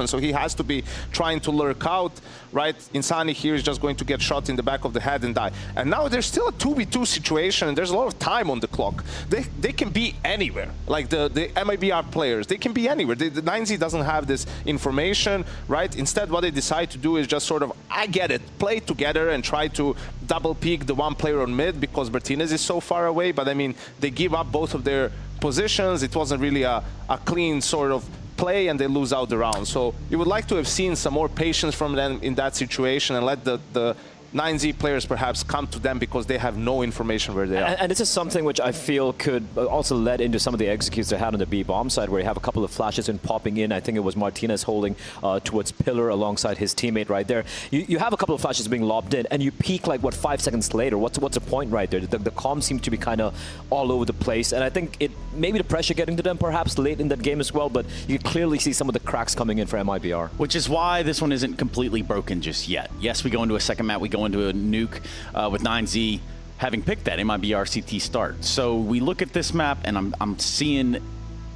so he has to be trying to lurk out, right? Insani here is just going to get shot in the back of the head and die. And now there's still a 2v2 situation, and there's a lot of time on the clock. They can be anywhere, like the MIBR players. They can be anywhere. The 9Z doesn't have this information, right? Instead, what they decide to do is just sort of, I get it, play together and try to double peek the 1 player on mid because Martinez is so far away. But I mean, they give up both of their positions. It wasn't really a clean sort of play, and they lose out the round. So you would like to have seen some more patience from them in that situation and let the 9Z players perhaps come to them because they have no information where they are. And this is something which I feel could also led into some of the executes they had on the B-bomb side, where you have a couple of flashes and popping in. I think it was Martinez holding towards Pillar alongside his teammate right there. You have a couple of flashes being lobbed in, and you peak like, what, 5 seconds later? What's the point right there? The comms seem to be kind of all over the place, and I think it maybe the pressure getting to them perhaps late in that game as well, but you can clearly see some of the cracks coming in for MIBR. Which is why this one isn't completely broken just yet. Yes, we go into a second map, we go into a nuke with 9Z having picked that MIBR CT start. So we look at this map, and I'm seeing the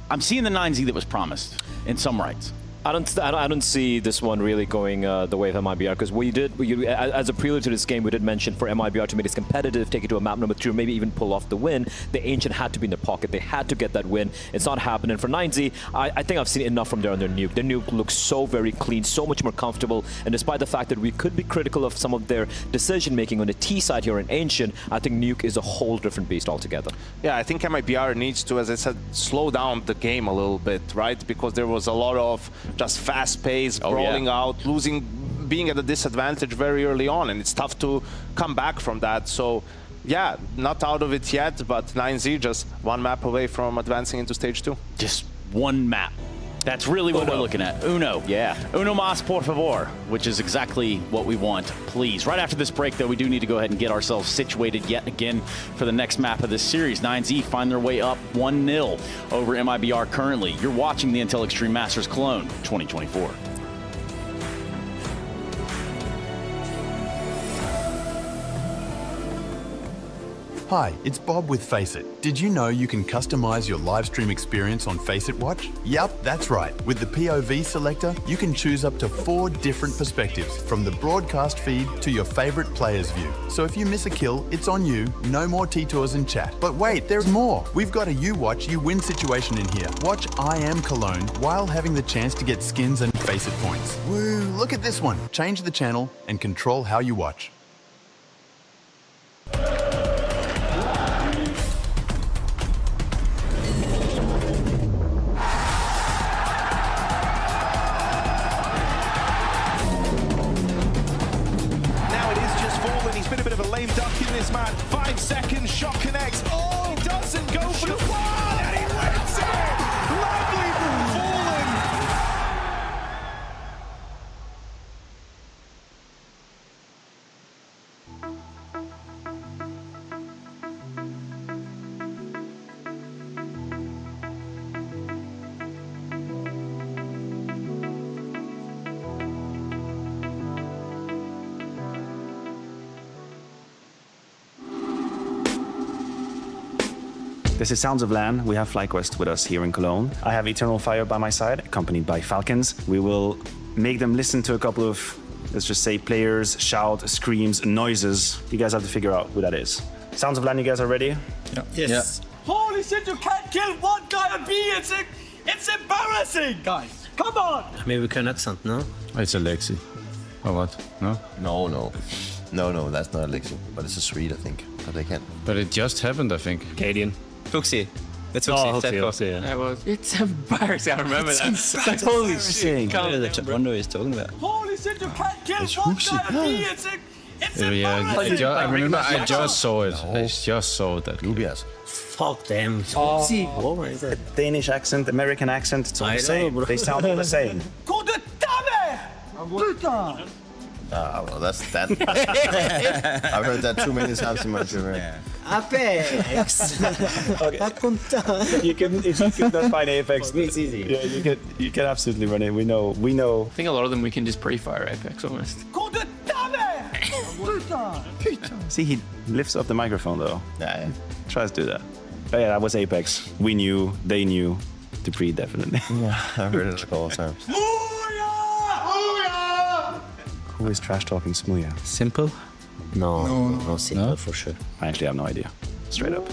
9Z that was promised in some rights. I don't see this one really going the way of MIBR, because as a prelude to this game, we did mention for MIBR to make this competitive, take it to a map number 2, maybe even pull off the win, the Ancient had to be in their pocket. They had to get that win. It's not happening. For 9Z, I think I've seen enough from there on their nuke. Their nuke looks so very clean, so much more comfortable, and despite the fact that we could be critical of some of their decision-making on the T side here in Ancient, I think nuke is a whole different beast altogether. Yeah, I think MIBR needs to, as I said, slow down the game a little bit, right? Because there was a lot of just fast pace, brawling out, being at a disadvantage very early on, and it's tough to come back from that. So yeah, not out of it yet, but 9Z just one map away from advancing into stage 2. Just one map. That's really what we're looking at. Uno. Yeah. Uno más, por favor, which is exactly what we want, please. Right after this break, though, we do need to go ahead and get ourselves situated yet again for the next map of this series. 9Z find their way up 1-0 over MIBR currently. You're watching the Intel Extreme Masters Cologne 2024. Hi, it's Bob with Faceit. Did you know you can customize your live stream experience on Faceit Watch? Yup, that's right. With the POV selector, you can choose up to 4 different perspectives, from the broadcast feed to your favorite player's view. So if you miss a kill, it's on you, no more T-Tours and chat. But wait, there's more. We've got a You Watch, You Win situation in here. Watch I Am Cologne while having the chance to get skins and Faceit points. Woo, look at this one. Change the channel and control how you watch. Duck in this man, 5 seconds, shot connects. Oh, he doesn't go for the one, and he wins it! Lovely fallen. This is Sounds of LAN. We have FlyQuest with us here in Cologne. I have Eternal Fire by my side, accompanied by Falcons. We will make them listen to a couple of, let's just say, players, shout, screams, noises. You guys have to figure out who that is. Sounds of LAN, you guys are ready? Yeah. Yes. Yeah. Holy shit, you can't kill one guy on B! It's embarrassing! Guys, come on! Maybe we can accent, no? It's Alexi. Or what? No? No, that's not Alexi. But it's a Swede, I think. But they can. But it just happened, I think. Cadian. Tuxi. It's Tuxi, yeah. It's embarrassing. I remember that. It's like, holy shit. I wonder what he's talking about. Holy shit, you can't kill one guy on B! It's embarrassing! I remember I just saw it. I just saw that. Lubias. Fuck them. Oh, it's a Danish accent, American accent, it's all the same. They sound all the same. Well, that's that. I've heard that too many times in my career. Apex! Okay. You can, if you could not find Apex, it's easy. Yeah, you can absolutely run it. We know. I think a lot of them we can just pre-fire Apex almost. See, he lifts up the microphone though. Yeah. Tries to do that. But yeah, that was Apex. We knew, they knew. To pre, definitely. Yeah, I've heard it a couple of times. Who is trash talking Smooya? Simple? No, Simple for sure. I actually have no idea. Straight up.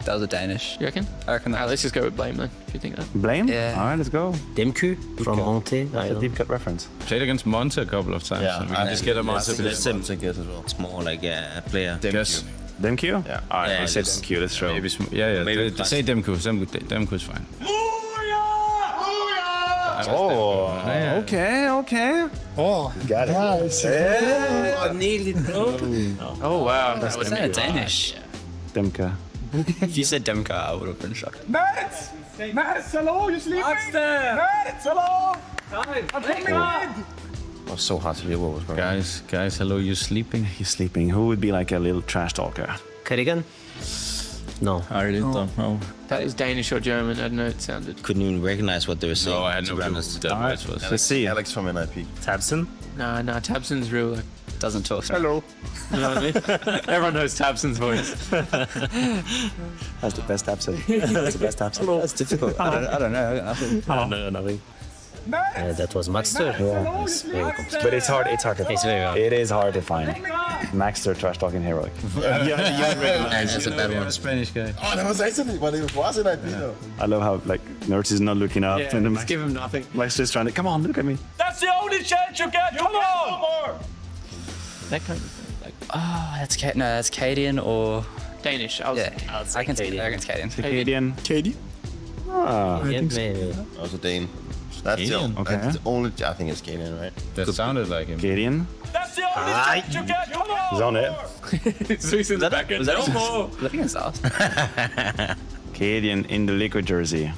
That was a Danish. You reckon? I reckon that. Let's just go with Blame then, if you think that. Blame? Yeah. Alright, let's go. Demku from Monte. That's a deep cut reference. Played against Monte a couple of times. Yeah, I just get a Monte. As well. It's more like a player. Yes. Demku? Yeah. Alright, I said Demku, let's show. Maybe, yeah. Say Demku. Demku is fine. Oh, okay. Oh, got it. Nice. Oh, nearly. Oh wow. That was Danish. Demka. If you said Demka, I would have been shocked. Mats! Mats, hello, you sleeping? Mats, hello! I'm coming in! It was so hard to hear what was going on. Guys, hello, you sleeping? He's sleeping. Who would be like a little trash talker? Cardigan? No. I really don't know. That is Danish or German. I don't know. It sounded. Couldn't even recognize what they were saying. No, I had no clue honest. what that voice was. Let's see. Alex from NIP. Tabson? Nah, Tabson's real. Like, Doesn't talk. Hello. you know what I mean? Everyone knows Tabson's voice. That's the best Tabson. That's the best Tabson. That's difficult. I don't know. I don't know nothing. That was Maxter. Yeah. It's very complicated. But it's hard. It's hard to find. It's very hard. It is hard to find. Maxter trash talking heroic. That's a bad one. Spanish guy. Oh, that was actually what it was in NIP though. I love how like Nerds is not looking up Yeah, and then just give him nothing. Maxter's trying to come on, look at me. That's the only chance you get! Come on! That kind of thing. Like That's that's Cadian or Danish. I can say Cadian. Cadian. Katie? Ah. Maybe. Also Dane. That's the, Okay. that's the only. I think it's Canadian, right? That sounded like him. Cadian. That's the only chance you get! Come on! He's on it. Suisun's back in. No more. Was that against us? Cadian in the liquid jersey.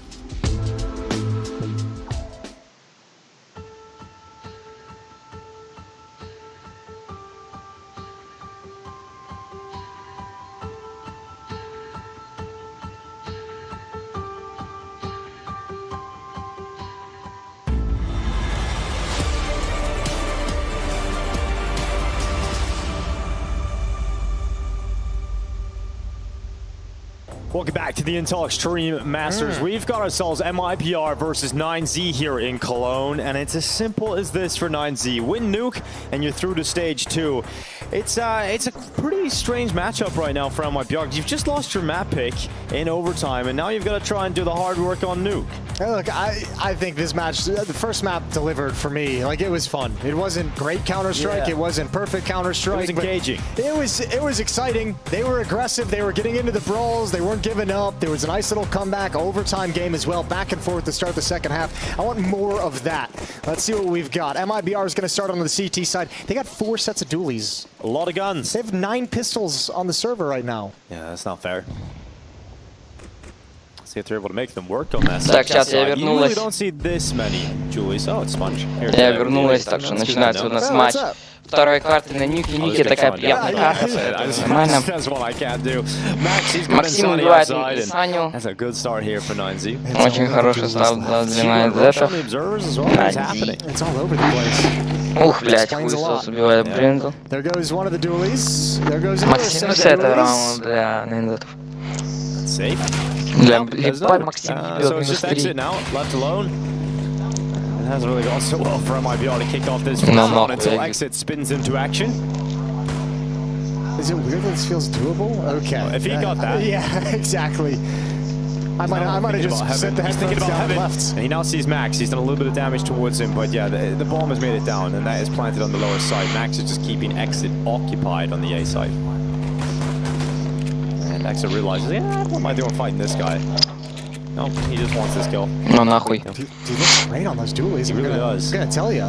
Welcome back to the Intel Extreme Masters. We've got ourselves MIPR versus 9Z here in Cologne, and it's as simple as this for 9Z. Win Nuke, and you're through to stage 2. It's a pretty strange matchup right now for MIPR. You've just lost your map pick in overtime, and now you've got to try and do the hard work on Nuke. Look, I think this match, the first map delivered for me. Like, it was fun. It wasn't great Counter-Strike. Yeah. It wasn't perfect Counter-Strike. It was engaging. It was exciting. They were aggressive. They were getting into the brawls. They weren't giving up. There was a nice little comeback, overtime game as well, back and forth to start the second half. I want more of that. Let's see what we've got. MIBR is going to start on the CT side. They got 4 sets of dualies. A lot of guns. They have 9 pistols on the server right now. Yeah, that's not fair. See if they're able to make them work on that. Так, сейчас я You вернулась. really don't see this many Julies. Oh, it's Sponge. Here, Я вернулась, так что начинается у нас матч второй карты на Нюке. Нюке такая приятная карта. Нормально. That's what I can't do. Max, he's got Максим Insani убивает outside, and Саню. that's a good start here for 9Z. Очень хороший старт для Найдзетов. It's all over the place. Ух, блядь, хуесос убивает Бринду. There goes one of the dualies. There goes another Максим set of все это dualies. раунд для Найдзетов. Safe. Бля, There's ебать, none. Максим So ебет it's минус just exit 3. now, left alone. It hasn't really gone so well for MIBR to kick off this No, round no, until yeah. exit spins into action. Is it weird that this feels doable? Okay. If he got that. Yeah, exactly. I might have just set the headphones down and left. And he now sees Max. He's done a little bit of damage towards him, but yeah, the bomb has made it down, and that is planted on the lower side. Max is just keeping exit occupied on the A side. And exit realizes, yeah, what am I doing fighting this guy? No, he just wants this kill. Ну нахуй. Dude looks great on those dualies. He really does. I'm gonna tell you.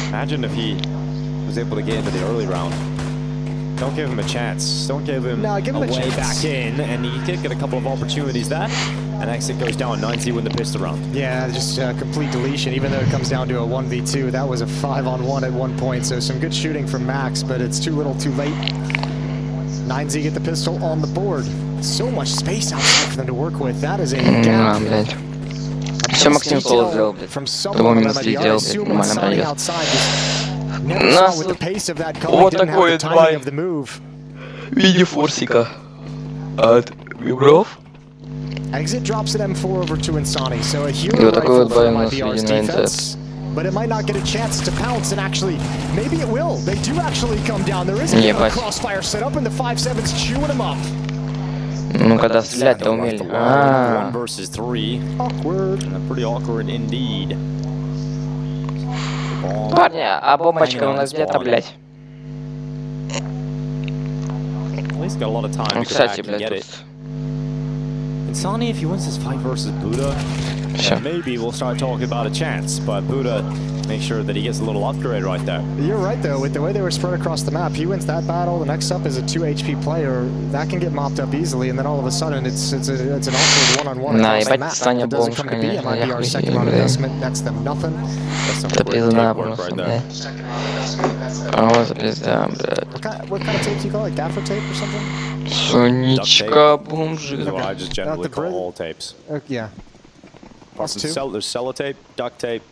Imagine if he was able to get into the early round. Don't give him a chance. Don't give him No, give him a a way chance. back in, and he did get a couple of opportunities there. And exit goes down. 9Z win the pistol round. Yeah, just complete deletion. Even though it comes down to a 1v2, that was a 5-on-1 at one point. So some good shooting from Max, but it's too little, too late. 9Z get the pistol on the board. So much space outside for them to work with. That is a gap. блядь. Еще Максим соло сделал, блядь. Того минус 3 сделал, блядь, нормально пройдет. Нас вот такое 2 в виде форсика от Вигров. Exit drops at M4 over to Insani, so a hero И вот такой rifle вот for бой у нас MIBR's виден на defense. But it might not get a chance to pounce, and actually, maybe it will. They do actually come down. There is a Ебать. crossfire set up, and the 5-7's chewing them up. Ну когда стрелять-то умели. One versus 3. Awkward. Pretty awkward indeed. Парни, а бомбочка у нас где-то, блядь? At least got a lot of time Ну, to go back кстати, and блядь, get тут... it. Insani, if he wins this fight versus Buddha, maybe we'll start talking about a chance. But Buddha makes sure that he gets a little upgrade right there. You're right, though. With the way they were spread across the map, he wins that battle. The next up is a 2 HP player. That can get mopped up easily, and then all of a sudden it's an awkward one-on-one across the map. It doesn't come to be. It might be our second round investment. Nets them nothing. That's some quick tape work right there. What kind of tape do you call it? Gaffer tape or something? Сонечка, бомжи. I just generally call all tapes. Yeah. There's sellotape, duct tape,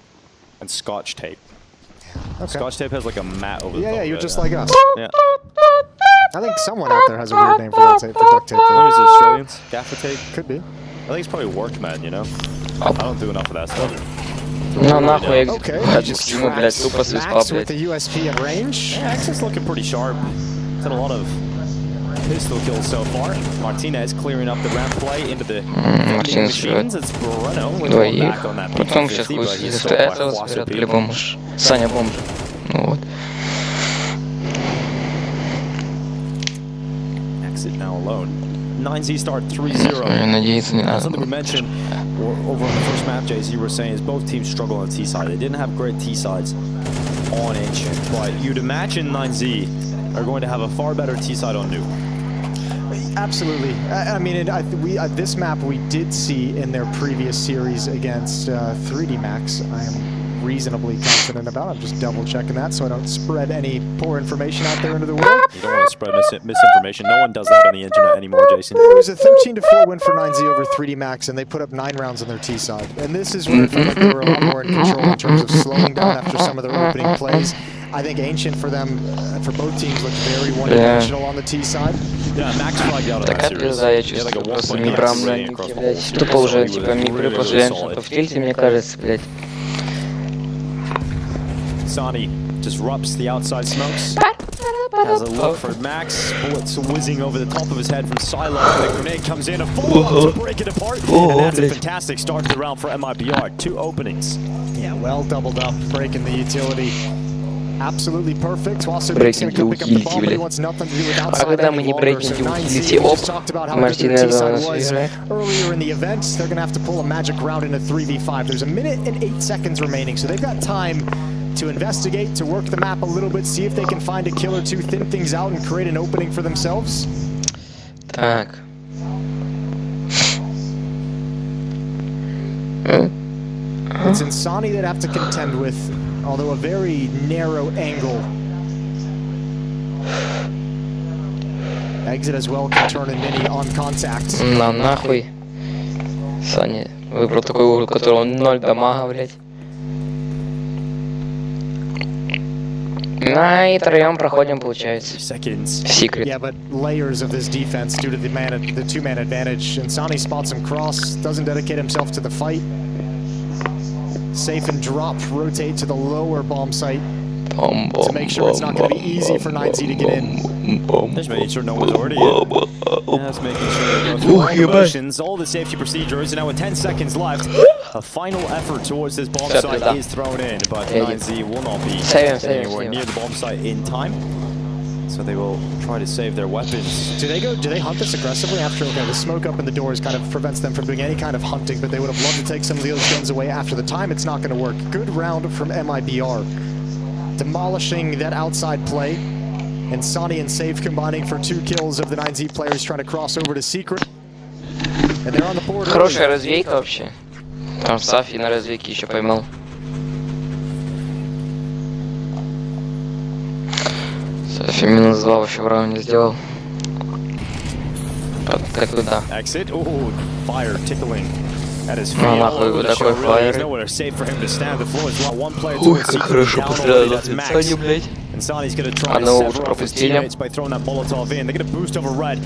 and scotch tape. Okay. Scotch tape has like a mat over the top. Yeah, you're just like us. Yeah. I think someone out there has a weird name for that tape, for duct tape. Maybe it's Australians. Gaffer tape? Could be. I think it's probably workman, you know? I don't do enough of that stuff. Ну нахуй, Okay, just ему, блядь, тупо свиспа, Max with блядь. the USP at range. Yeah, Max is looking pretty sharp. He's had a lot of pistol kills so far. Martinez clearing up the ramp play into the vending machines. It's Bruno with one back on that Потом сейчас P50, but хуй he's если still этого quite заберет, fast. или бомж. Саня бомж. Ну вот. Exit now alone. 9Z start 3-0. Надеяться не надо. Something we mentioned over on the first map, JZ, were saying is both teams struggle on the T side. They didn't have great T sides on Ancient, but you'd imagine 9Z are going to have a far better T side on Nuke. Absolutely. I mean, this map we did see in their previous series against 3D Max. I am reasonably confident about. I'm just double checking that so I don't spread any poor information out there into the world. You don't want to spread misinformation. No one does that on the internet anymore, Jason. It was a 13-4 win for 9Z over 3D Max, and they put up 9 rounds on their T side. And this is where it felt like they were a lot more in control in terms of slowing down after some of their opening plays. I think Ancient for them, for both teams, looked very one-dimensional on the T side. Yeah, Max flagged out of that series. Пизда, я чувствую, просто мибрам, блядь, тупо уже, типа, мибры после Эншента в тильте, мне кажется, блядь. Sani disrupts the outside smokes. Has a look for Max. Bullets whizzing over the top of his head from Silo. The grenade comes in, a full to break it apart. And that's a fantastic start to the round for MIBR. 2 openings. Yeah, well doubled up, breaking the utility. Absolutely perfect. Also, Nick's going to come pick up the bomb, but he wants nothing to do with outside any longer. So 9Z, we just talked about how good their T-side was earlier in the event. They're going to have to pull a magic round in a 3v5. There's 1 minute and 8 seconds remaining, so they've got time to investigate, to work the map a little bit, see if they can find a kill or two, thin things out, and create an opening for themselves. Так. It's Insani that have to contend with, although a very narrow angle. Exit as well can turn in mini on contact. На нахуй. Саня выбрал такой угол, у которого 0 дамага, блядь. И троем проходим, получается. Secret. Yeah, but layers of this defense due to the 2-man advantage. Insani spots him cross, doesn't dedicate himself to the fight. Safe and drop, rotate to the lower bomb site to make sure it's not going to be easy for 9Z to get in. Just making sure no one's already in. Just making sure they go through all the motions, all the safety procedures, and now with 10 seconds left, a final effort towards this bomb site is thrown in, but 9Z will not be anywhere near the bomb site in time. So they will try to save their weapons. Do they hunt this aggressively after, okay, the smoke up in the doors kind of prevents them from doing any kind of hunting, but they would have loved to take some of those guns away after the time. It's not going to work. Good round from MIBR. Demolishing that outside play. And Sonny and Safe combining for 2 kills of the 9Z players trying to cross over to Secret. And they're on the board. Хорошая развейка вообще. Там Сафи на развейке еще поймал. Сафи минус 2 вообще в раунде сделал. Так да. Exit. Oh, fire tickling at his feet. Нахуй вы такой фаер. Ух, как хорошо пострелял Саня, блядь. And Sonny's going to try to Одного sever off his teammates by throwing that Molotov in. They're going to boost over red.